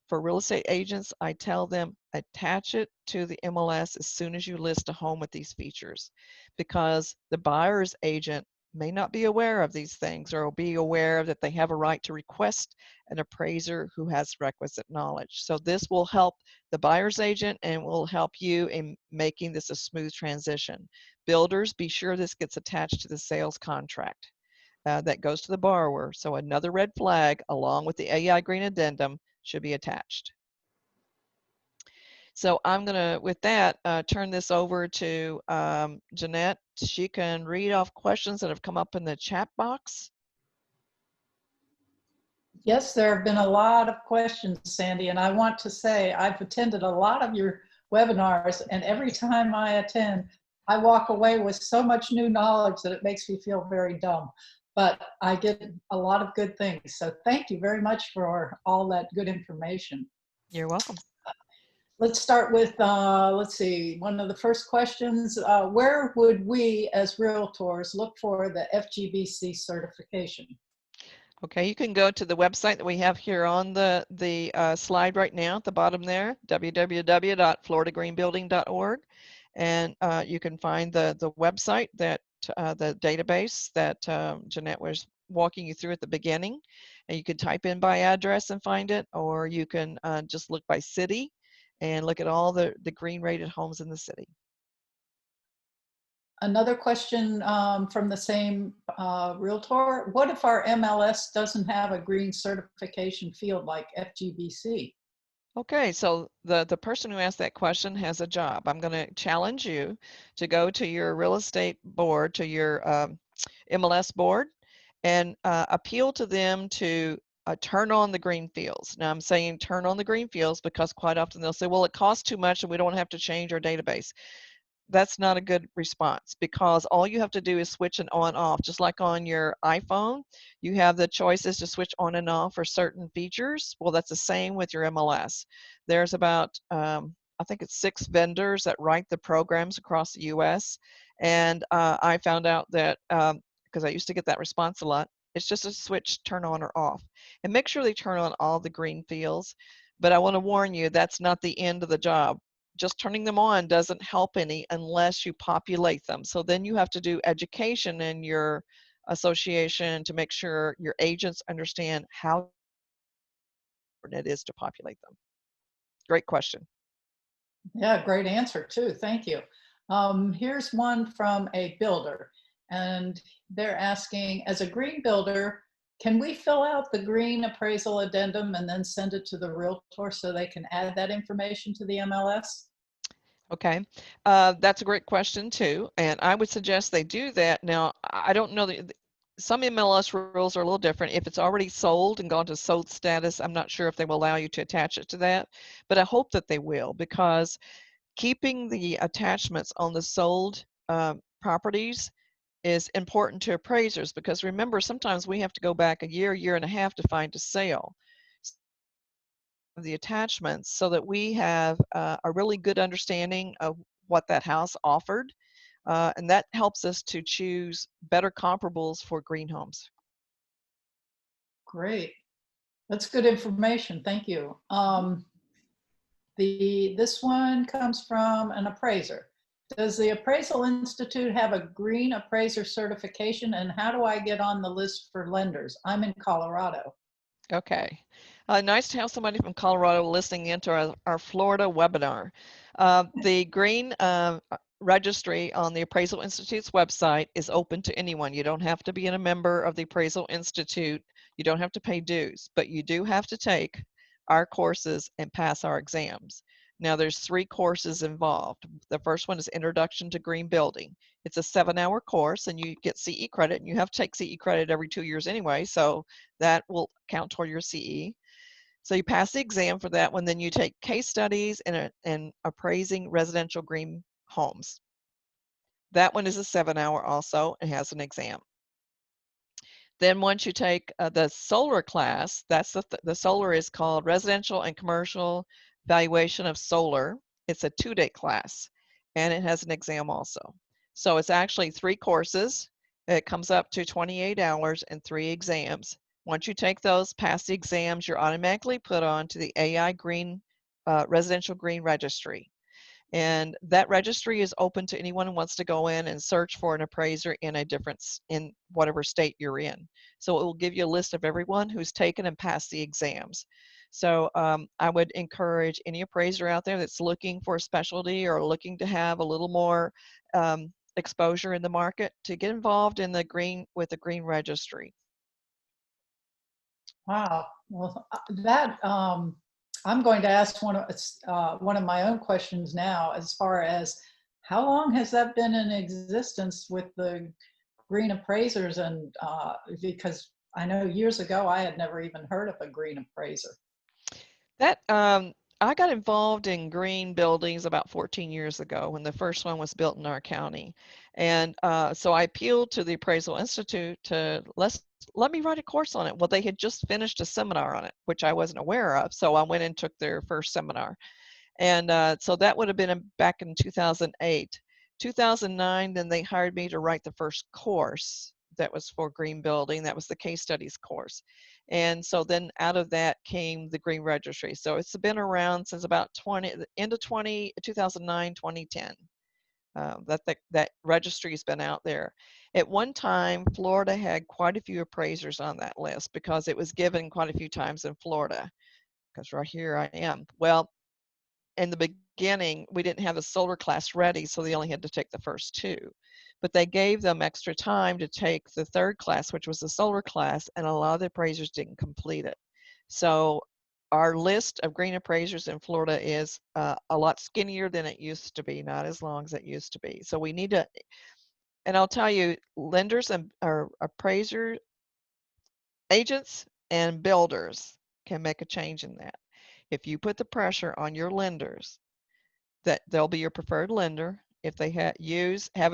For real estate agents, I tell them attach it to the MLS as soon as you list a home with these features, because the buyer's agent may not be aware of these things, or will be aware that they have a right to request an appraiser who has requisite knowledge. So this will help the buyer's agent and will help you in making this a smooth transition. Builders, be sure this gets attached to the sales contract that goes to the borrower. So another red flag along with the AI Green addendum should be attached. So I'm going to, with that, turn this over to Jeanette. She can read off questions that have come up in the chat box. Yes, there have been a lot of questions, Sandy, and I want to say I've attended a lot of your webinars, and every time I attend, I walk away with so much new knowledge that it makes me feel very dumb. But I get a lot of good things. So thank you very much for all that good information. You're welcome. Let's start with, let's see, one of the first questions. Where would we as realtors look for the FGBC certification? Okay, you can go to the website that we have here on the slide right now at the bottom there, www.floridagreenbuilding.org. And you can find the website that the database that Jeanette was walking you through at the beginning. And you can type in by address and find it, or you can just look by city and look at all the green rated homes in the city. Another question from the same realtor. What if our MLS doesn't have a green certification field like FGBC? Okay, so the person who asked that question has a job. I'm going to challenge you to go to your real estate board, to your MLS board, and appeal to them to turn on the green fields. Now I'm saying turn on the green fields because quite often they'll say, well, it costs too much and we don't have to change our database. that's not a good response, because all you have to do is switch it on off. Just like on your iPhone, you have the choices to switch on and off for certain features. Well, that's the same with your MLS. There's about, I think it's 6 vendors that write the programs across the US. And I found out that, because I used to get that response a lot, it's just a switch, turn on or off. And make sure they turn on all the green fields. But I want to warn you, that's not the end of the job. Just turning them on doesn't help any unless you populate them. So then you have to do education in your association to make sure your agents understand how important it is to populate them. Great question. Yeah, great answer too. Thank you. Here's one from a builder, and they're asking, as a green builder, can we fill out the green appraisal addendum and then send it to the realtor so they can add that information to the MLS? Okay, that's a great question too, and I would suggest they do that. Now, I don't know that some MLS rules are a little different. If it's already sold and gone to sold status, I'm not sure if they will allow you to attach it to that, but I hope that they will, because keeping the attachments on the sold properties is important to appraisers, because remember, sometimes we have to go back a year and a half to find a sale. The attachments so that we have a really good understanding of what that house offered, and that helps us to choose better comparables for green homes. Great. That's good information. Thank you. This one comes from an appraiser. Does the Appraisal Institute have a green appraiser certification, and how do I get on the list for lenders? I'm in Colorado. Okay. Nice to have somebody from Colorado listening into our Florida webinar. The green registry on the Appraisal Institute's website is open to anyone. You don't have to be a member of the Appraisal Institute. You don't have to pay dues, but you do have to take our courses and pass our exams. Now, there's 3 courses involved. The first one is Introduction to Green Building. It's a 7-hour course, and you get CE credit, and you have to take CE credit every 2 years anyway, so that will count toward your CE. So you pass the exam for that one, then you take case studies and appraising residential green homes. That one is a 7-hour also and has an exam. Then once you take the solar class, that's the solar is called Residential and Commercial Valuation of Solar. It's a 2-day class, and it has an exam also. So it's actually 3 courses. It comes up to 28 hours and 3 exams. Once you take those, pass the exams, you're automatically put on to the AI Green Residential Green Registry. And that registry is open to anyone who wants to go in and search for an appraiser in whatever state you're in. So it will give you a list of everyone who's taken and passed the exams. So I would encourage any appraiser out there that's looking for a specialty or looking to have a little more exposure in the market to get involved in the green registry. Wow. Well, I'm going to ask one of my own questions now, as far as how long has that been in existence with the green appraisers? And because I know years ago I had never even heard of a green appraiser. That I got involved in green buildings about 14 years ago when the first one was built in our county, and so I appealed to the Appraisal Institute to let me write a course on it. Well, they had just finished a seminar on it, which I wasn't aware of, so I went and took their first seminar, and so that would have been back in 2008. 2009, then they hired me to write the first course that was for green building. That was the case studies course. And so then out of that came the green registry. So it's been around since about the end of 2009, 2010. That registry has been out there. At one time, Florida had quite a few appraisers on that list because it was given quite a few times in Florida. Because right here I am. Well, in the beginning, we didn't have the solar class ready, so they only had to take the first 2. But they gave them extra time to take the 3rd class, which was the solar class, and a lot of the appraisers didn't complete it. So our list of green appraisers in Florida is a lot skinnier than it used to be, not as long as it used to be. So we need to, and I'll tell you, lenders and or appraiser agents and builders can make a change in that. If you put the pressure on your lenders that they'll be your preferred lender if they have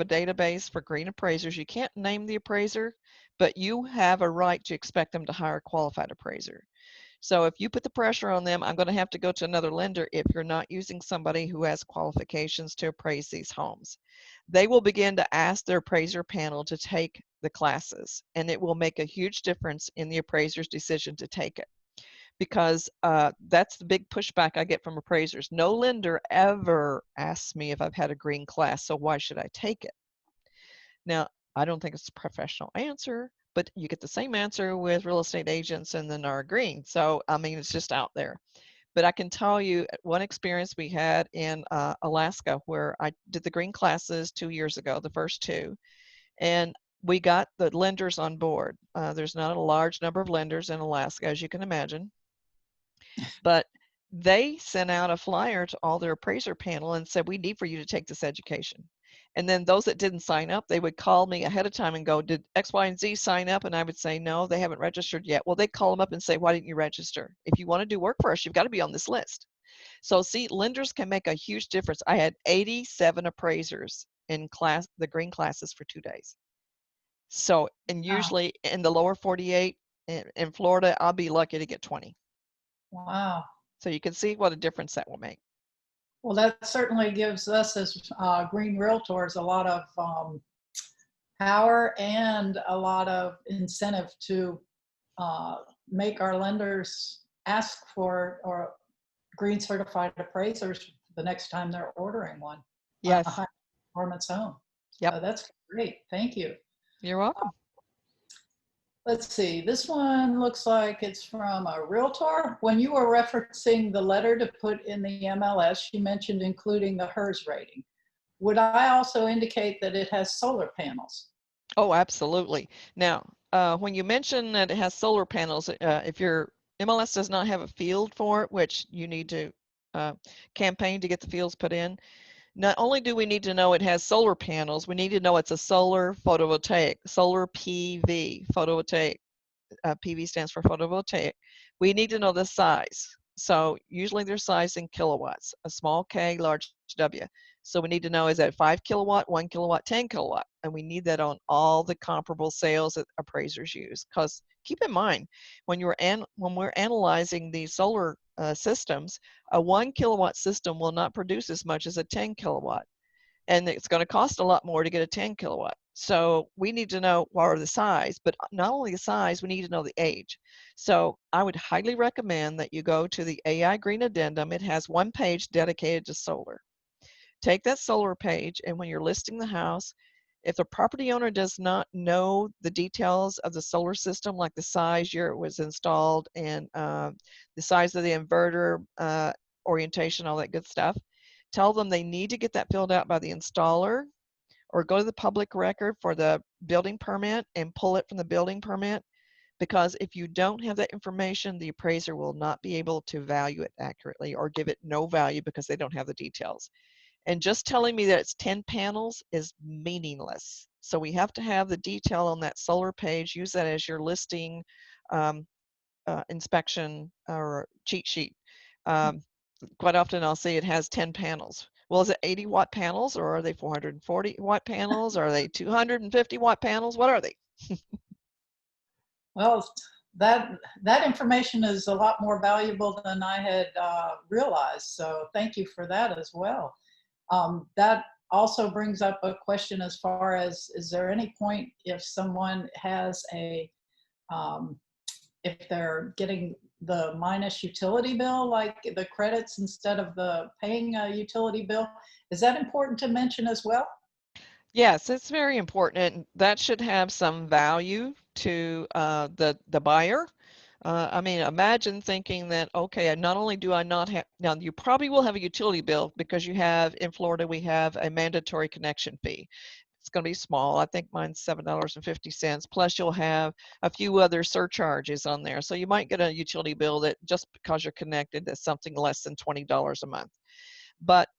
a database for green appraisers. You can't name the appraiser, but you have a right to expect them to hire a qualified appraiser. So if you put the pressure on them, I'm going to have to go to another lender if you're not using somebody who has qualifications to appraise these homes. They will begin to ask their appraiser panel to take the classes, and it will make a huge difference in the appraiser's decision to take it. Because that's the big pushback I get from appraisers. No lender ever asks me if I've had a green class, so why should I take it? Now, I don't think it's a professional answer, but you get the same answer with real estate agents and the NAR GREEN. So, I mean, it's just out there. But I can tell you one experience we had in Alaska, where I did the green classes 2 years ago, the first two, and we got the lenders on board. There's not a large number of lenders in Alaska, as you can imagine, but they sent out a flyer to all their appraiser panel and said, we need for you to take this education. And then those that didn't sign up, they would call me ahead of time and go, did X, Y, and Z sign up? And I would say, no, they haven't registered yet. Well, they'd call them up and say, why didn't you register? If you want to do work for us, you've got to be on this list. So see, lenders can make a huge difference. I had 87 appraisers in the green classes for 2 days. So, and usually in the lower 48 in Florida, I'll be lucky to get 20. Wow. So you can see what a difference that will make. Well, that certainly gives us as green realtors a lot of power and a lot of incentive to make our lenders ask for or green certified appraisers the next time they're ordering one. Yes. A high performance home. Yep. So that's great. Thank you. You're welcome. Let's see, this one looks like it's from a realtor. When you were referencing the letter to put in the MLS, you mentioned including the HERS rating. Would I also indicate that it has solar panels? Oh, absolutely. Now, when you mention that it has solar panels, if your MLS does not have a field for it, which you need to campaign to get the fields put in, not only do we need to know it has solar panels, we need to know it's a solar photovoltaic, solar PV, photovoltaic. PV stands for photovoltaic. We need to know the size. So usually they're sized in kilowatts, a small K, large W. So we need to know, is that 5 kilowatt, 1 kilowatt, 10 kilowatt? And we need that on all the comparable sales that appraisers use. Because keep in mind, when we're analyzing these solar systems, a 1 kilowatt system will not produce as much as a 10 kilowatt. And it's going to cost a lot more to get a 10 kilowatt. So we need to know what are the size, but not only the size, we need to know the age. So I would highly recommend that you go to the AI Green Addendum. It has one page dedicated to solar. Take that solar page, and when you're listing the house, if the property owner does not know the details of the solar system, like the size year it was installed and the size of the inverter, orientation, all that good stuff, tell them they need to get that filled out by the installer, or go to the public record for the building permit and pull it from the building permit. Because if you don't have that information, the appraiser will not be able to value it accurately or give it no value because they don't have the details. And just telling me that it's 10 panels is meaningless. So we have to have the detail on that solar page. Use that as your listing inspection or cheat sheet. Quite often I'll say it has 10 panels. Well, is it 80 watt panels, or are they 440 watt panels? Are they 250 watt panels? What are they? Well, that information is a lot more valuable than I had realized. So thank you for that as well. That also brings up a question as far as, is there any point if someone has a, if they're getting the minus utility bill, like the credits instead of the paying a utility bill, is that important to mention as well? Yes, it's very important, and that should have some value to the buyer. I mean, imagine thinking that, okay, not only do I not have, now you probably will have a utility bill because you have, in Florida, we have a mandatory connection fee. It's going to be small. I think mine's $7.50. Plus you'll have a few other surcharges on there. So you might get a utility bill that just because you're connected, that's something less than $20 a month. But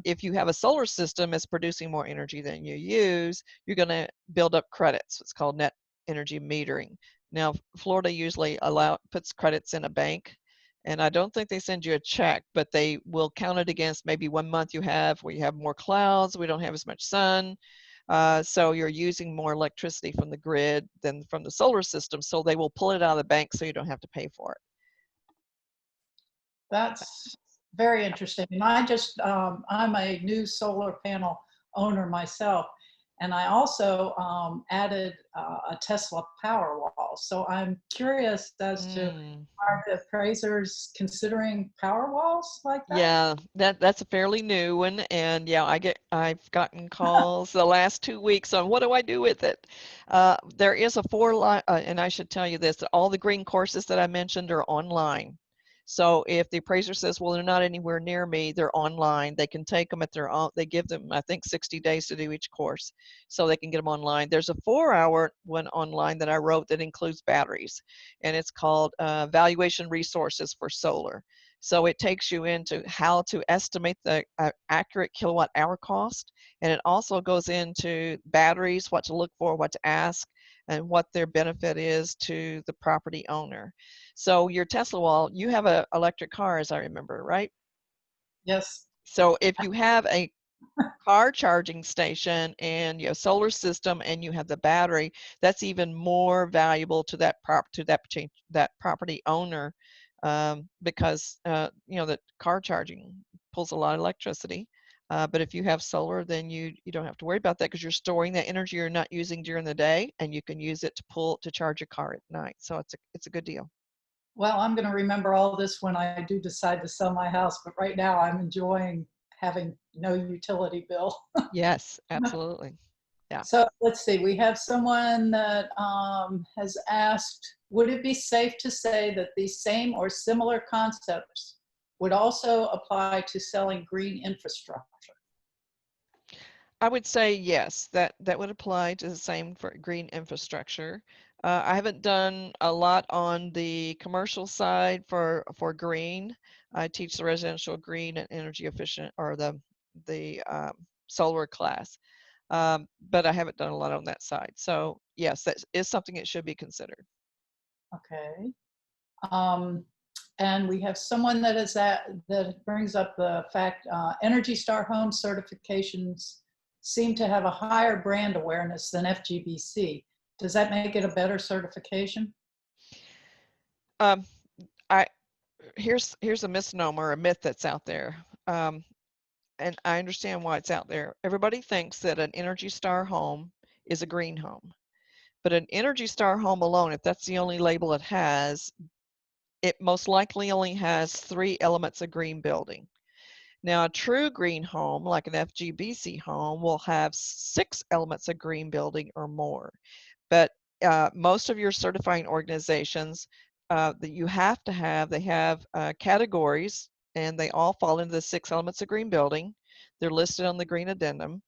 if you have a solar system that's producing more energy than you use, you're going to build up credits. It's called net energy metering. Now, Florida usually puts credits in a bank, And I don't think they send you a check, but they will count it against maybe 1 month you have where you have more clouds, we don't have as much sun. So you're using more electricity from the grid than from the solar system. So they will pull it out of the bank so you don't have to pay for it. That's very interesting. And I'm a new solar panel owner myself. And I also added a Tesla power wall. So I'm curious as to, are the appraisers considering power walls like that? Yeah, that's a fairly new one, and yeah, I've gotten calls the last 2 weeks on what do I do with it. There is a and I should tell you this, that all the green courses that I mentioned are online. So if the appraiser says, well, they're not anywhere near me, they're online. They can take them at their own. They give them, I think, 60 days to do each course, so they can get them online. There's a 4-hour one online that I wrote that includes batteries, and it's called Valuation Resources for Solar. So it takes you into how to estimate the accurate kilowatt hour cost, and it also goes into batteries, what to look for, what to ask, and what their benefit is to the property owner. So your Tesla wall, you have an electric car, as I remember, right? Yes. So if you have a car charging station and you have solar system and you have the battery, that's even more valuable to that property owner, because you know that car charging pulls a lot of electricity. But if you have solar, then you don't have to worry about that because you're storing that energy you're not using during the day, and you can use it to charge your car at night. So it's a good deal. Well, I'm going to remember all this when I do decide to sell my house, but right now I'm enjoying having no utility bill. Yes, absolutely. Yeah. So let's see, we have someone that has asked, would it be safe to say that these same or similar concepts would also apply to selling green infrastructure? I would say yes, that would apply to the same for green infrastructure. I haven't done a lot on the commercial side for green. I teach the residential green and energy efficient, or the solar class, but I haven't done a lot on that side. So yes, that is something that should be considered. Okay. Um, and we have someone that brings up the fact Energy Star home certifications seem to have a higher brand awareness than FGBC. Does that make it a better certification? Um, I here's a misnomer, a myth that's out there. And I understand why it's out there. Everybody thinks that an Energy Star home is a green home. But an Energy Star home alone, if that's the only label it has, it most likely only has 3 elements of green building. Now, a true green home, like an FGBC home, will have 6 elements of green building or more. But most of your certifying organizations that you have to have, they have categories, and they all fall into the 6 elements of green building. They're listed on the green addendum.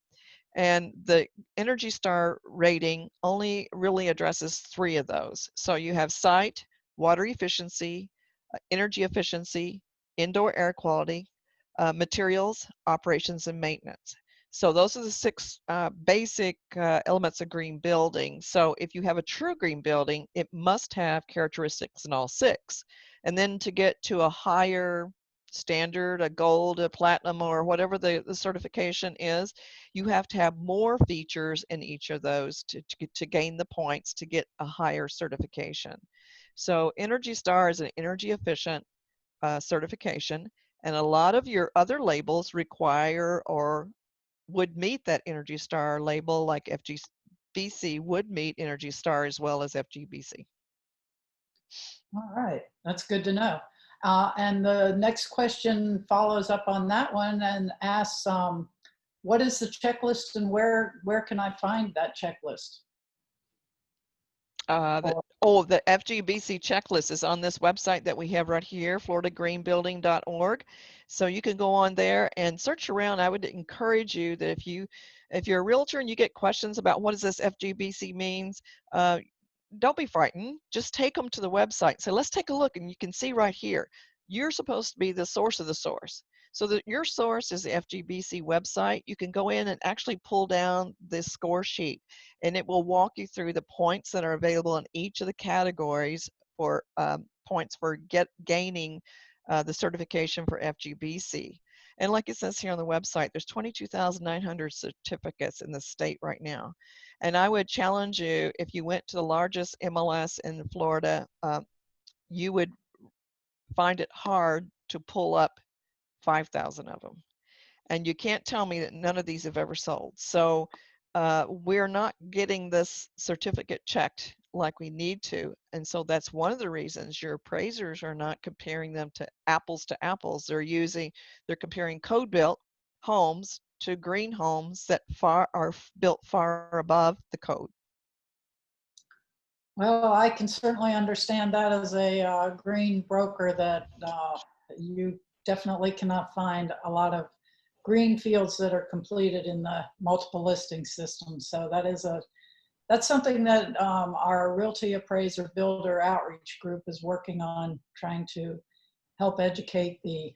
And the Energy Star rating only really addresses 3 of those. So you have site, water efficiency, energy efficiency, indoor air quality, materials, operations, and maintenance. So those are the 6 basic elements of green building. So if you have a true green building, it must have characteristics in all 6. And then to get to a higher standard, a gold, a platinum, or whatever the certification is, you have to have more features in each of those to gain the points to get a higher certification. So Energy Star is an energy efficient certification, and a lot of your other labels require or would meet that Energy Star label, like FGBC would meet Energy Star as well as FGBC. All right, that's good to know. And the next question follows up on that one and asks, what is the checklist and where can I find that checklist? The FGBC checklist is on this website that we have right here, floridagreenbuilding.org. So you can go on there and search around. I would encourage you that if you're a realtor and you get questions about what does this FGBC means, don't be frightened. Just take them to the website. So let's take a look, and you can see right here, you're supposed to be the source of the source. So that your source is the FGBC website. You can go in and actually pull down this score sheet, and it will walk you through the points that are available in each of the categories for points for gaining the certification for FGBC. And like it says here on the website, there's 22,900 certificates in the state right now. And I would challenge you, if you went to the largest MLS in Florida, you would find it hard to pull up 5,000 of them. And you can't tell me that none of these have ever sold. So we're not getting this certificate checked like we need to. And so that's one of the reasons your appraisers are not comparing them to apples. They're comparing code built homes to green homes that are built far above the code. Well, I can certainly understand that as a green broker, that you definitely cannot find a lot of green fields that are completed in the multiple listing system. So that's something that our Realty Appraiser Builder Outreach Group is working on, trying to help educate the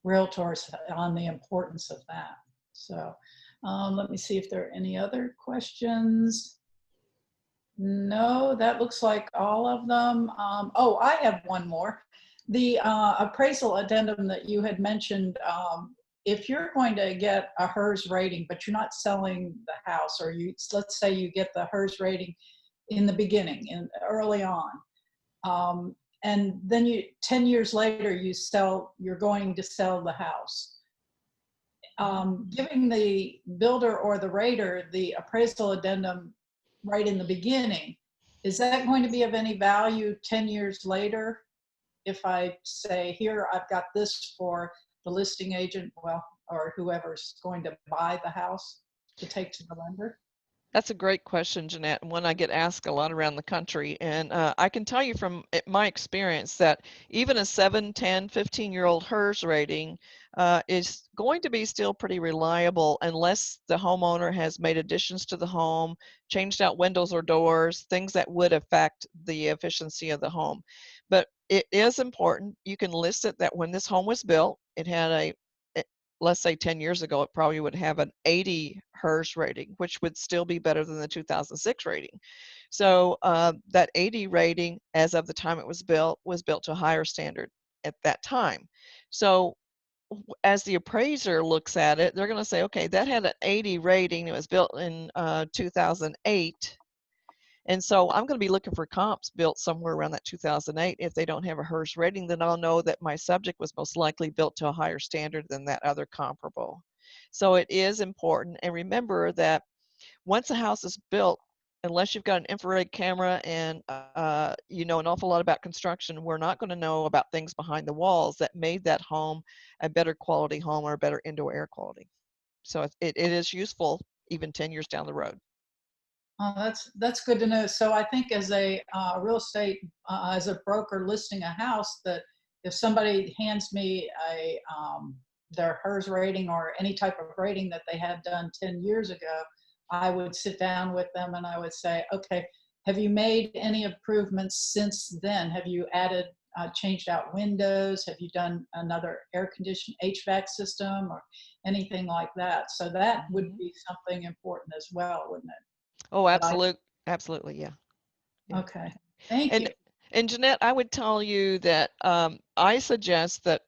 realtors on the importance of that. So let me see if there are any other questions. No, that looks like all of them. Oh, I have one more. The appraisal addendum that you had mentioned, if you're going to get a HERS rating, but you're not selling the house, or let's say you get the HERS rating in the beginning, early on, and then 10 years later you're going to sell the house. Giving the builder or the rater the appraisal addendum right in the beginning, is that going to be of any value 10 years later? If I say, here, I've got this for the listing agent, or whoever's going to buy the house to take to the lender? That's a great question, Jeanette, and one I get asked a lot around the country. And I can tell you from my experience that even a 7, 10, 15-year-old HERS rating is going to be still pretty reliable unless the homeowner has made additions to the home, changed out windows or doors, things that would affect the efficiency of the home. But it is important. You can list it that when this home was built, it had let's say 10 years ago, it probably would have an 80 HERS rating, which would still be better than the 2006 rating. So that 80 rating, as of the time it was built to a higher standard at that time. So as the appraiser looks at it, they're going to say, okay, that had an 80 rating. It was built in 2008. And so I'm going to be looking for comps built somewhere around that 2008. If they don't have a HERS rating, then I'll know that my subject was most likely built to a higher standard than that other comparable. So it is important. And remember that once a house is built, unless you've got an infrared camera and you know an awful lot about construction, we're not going to know about things behind the walls that made that home a better quality home or a better indoor air quality. So it is useful even 10 years down the road. That's good to know. So I think as a real estate, as a broker listing a house, that if somebody hands me their HERS rating or any type of rating that they had done 10 years ago, I would sit down with them and I would say, okay, have you made any improvements since then? Have you added, changed out windows? Have you done another air conditioned HVAC system or anything like that? So that would be something important as well, wouldn't it? Oh, absolutely, yeah. Okay, thank you. And Jeanette, I would tell you that I suggest that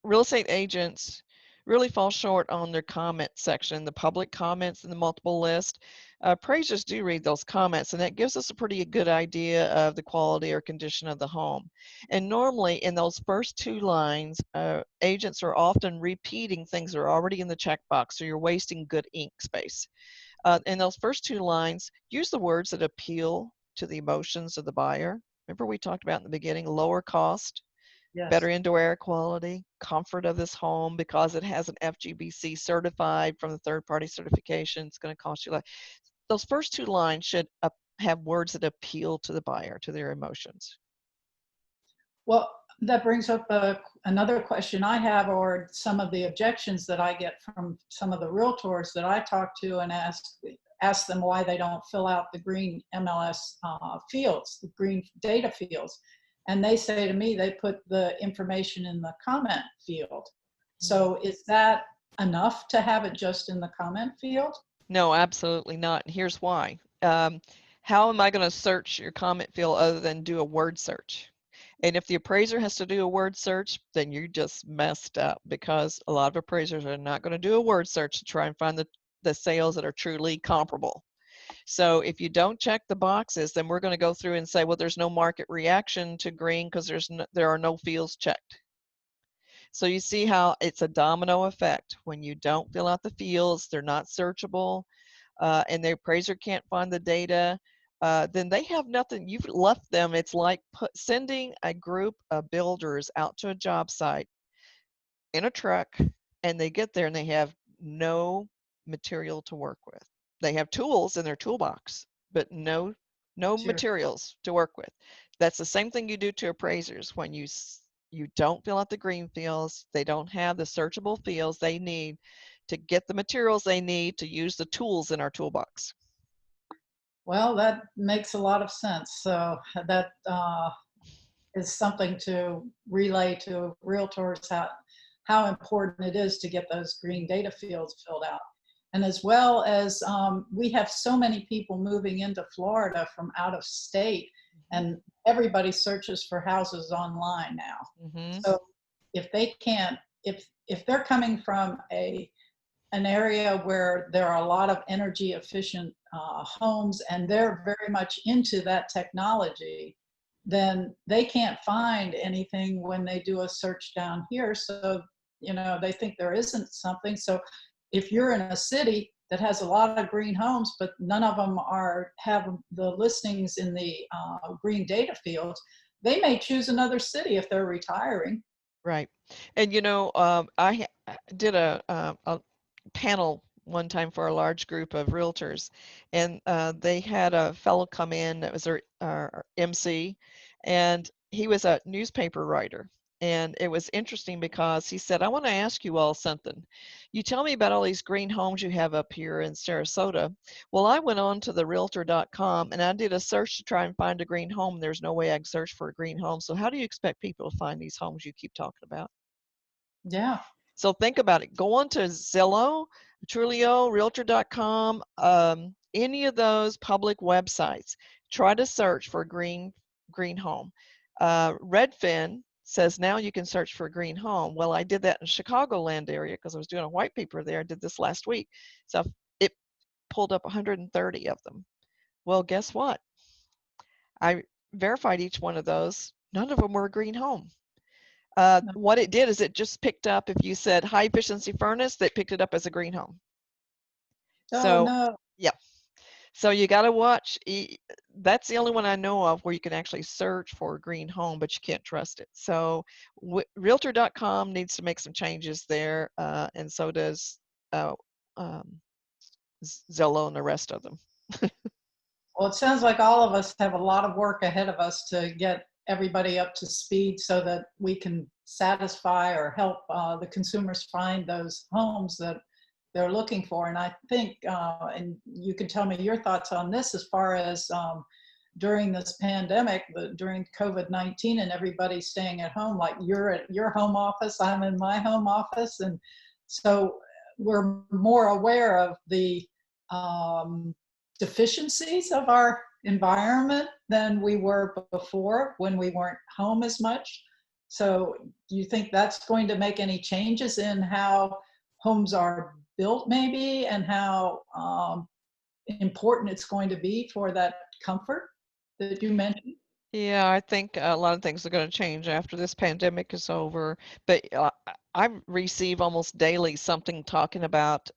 real estate agents really fall short on their comment section, the public comments in the multiple list. Appraisers do read those comments, and that gives us a pretty good idea of the quality or condition of the home. And normally in those first 2 lines, agents are often repeating things that are already in the checkbox, so you're wasting good ink space. In those first 2 lines, use the words that appeal to the emotions of the buyer. Remember we talked about in the beginning, lower cost, Yes. better indoor air quality, comfort of this home because it has an FGBC certified from the third-party certification. It's going to cost you less. Those first 2 lines should have words that appeal to the buyer, to their emotions. Well, that brings up another question I have, or some of the objections that I get from some of the realtors that I talk to and ask them why they don't fill out the green MLS fields, the green data fields. And they say to me, they put the information in the comment field. So is that enough to have it just in the comment field? No, absolutely not. And here's why. How am I going to search your comment field other than do a word search? And if the appraiser has to do a word search, then you just messed up, because a lot of appraisers are not going to do a word search to try and find the sales that are truly comparable. So if you don't check the boxes, then we're going to go through and say, well, there's no market reaction to green because there are no fields checked. So you see how it's a domino effect. When you don't fill out the fields, they're not searchable, and the appraiser can't find the data, then they have nothing. You've left them. It's like sending a group of builders out to a job site in a truck, and they get there and they have no material to work with. They have tools in their toolbox, but no Sure. materials to work with. That's the same thing you do to appraisers. When you don't fill out the green fields, they don't have the searchable fields they need to get the materials they need to use the tools in our toolbox. Well, that makes a lot of sense. So that is something to relay to realtors, how important it is to get those green data fields filled out. And as well as we have so many people moving into Florida from out of state, and everybody searches for houses online now. So if they can't, if they're coming from an area where there are a lot of energy efficient homes and they're very much into that technology, then they can't find anything when they do a search down here. So, you know, they think there isn't something. So if you're in a city that has a lot of green homes, but none of them have the listings in the green data fields, they may choose another city if they're retiring. Right. And, you know, I did a panel one time for a large group of realtors, and they had a fellow come in that was our MC, and he was a newspaper writer. And it was interesting because he said, I want to ask you all something. You tell me about all these green homes you have up here in Sarasota. Well, I went on to the realtor.com and I did a search to try and find a green home. There's no way I can search for a green home. So how do you expect people to find these homes you keep talking about? Yeah. So think about it. Go on to Zillow, Trulio, Realtor.com, any of those public websites. Try to search for a green home. Redfin says now you can search for a green home. Well, I did that in Chicagoland area because I was doing a white paper there. I did this last week. So it pulled up 130 of them. Well, guess what? I verified each one of those. None of them were a green home. What it did is it just picked up, if you said high efficiency furnace, that picked it up as a green home. Oh, So, no. yeah. So you got to watch. That's the only one I know of where you can actually search for a green home, but you can't trust it. So Realtor.com needs to make some changes there, and so does Zillow and the rest of them. Well, it sounds like all of us have a lot of work ahead of us to get everybody up to speed so that we can satisfy or help the consumers find those homes that they're looking for. And I think, and you can tell me your thoughts on this, as far as during this pandemic, during COVID-19 and everybody staying at home, like you're at your home office, I'm in my home office. And so we're more aware of the deficiencies of our environment than we were before when we weren't home as much. So do you think that's going to make any changes in how homes are built maybe, and how important it's going to be for that comfort that you mentioned? Yeah, I think a lot of things are going to change after this pandemic is over. But I receive almost daily something talking about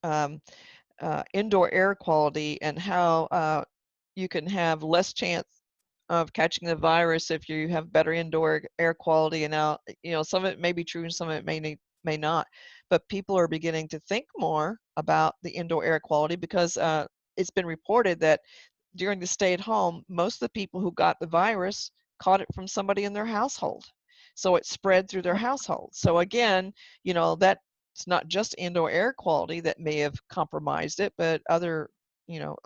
indoor air quality and how you can have less chance of catching the virus if you have better indoor air quality. And now, you know, some of it may be true and some of it may not. But people are beginning to think more about the indoor air quality because it's been reported that during the stay at home, most of the people who got the virus caught it from somebody in their household. So it spread through their household. So again, you know, that's not just indoor air quality that may have compromised it, but other, you know,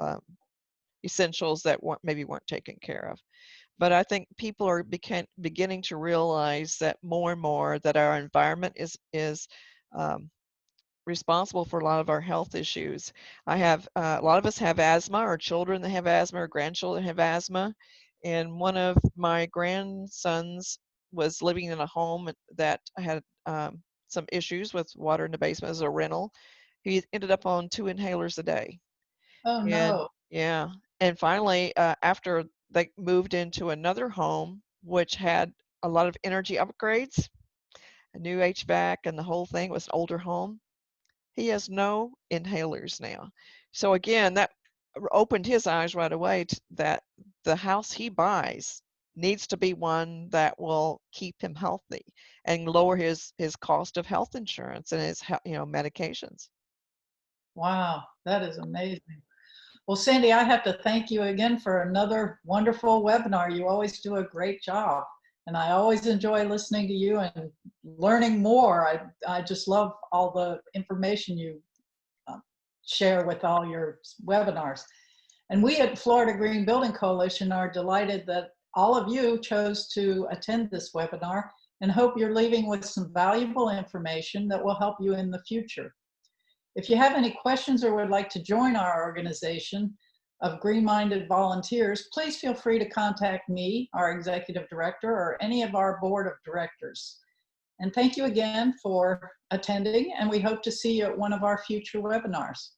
essentials that maybe weren't taken care of. But I think people are beginning to realize that more and more that our environment is responsible for a lot of our health issues. I have a lot of us have asthma, or children that have asthma, or grandchildren have asthma. And one of my grandsons was living in a home that had some issues with water in the basement as a rental. He ended up on 2 inhalers a day. Oh, And no. yeah, and finally, after they moved into another home, which had a lot of energy upgrades, a new HVAC and the whole thing, was an older home, he has no inhalers now. So again, that opened his eyes right away that the house he buys needs to be one that will keep him healthy and lower his cost of health insurance and his medications. Wow, that is amazing. Well, Sandy, I have to thank you again for another wonderful webinar. You always do a great job, and I always enjoy listening to you and learning more. I just love all the information you share with all your webinars. And we at Florida Green Building Coalition are delighted that all of you chose to attend this webinar and hope you're leaving with some valuable information that will help you in the future. If you have any questions or would like to join our organization of green-minded volunteers, please feel free to contact me, our executive director, or any of our board of directors. And thank you again for attending, and we hope to see you at one of our future webinars.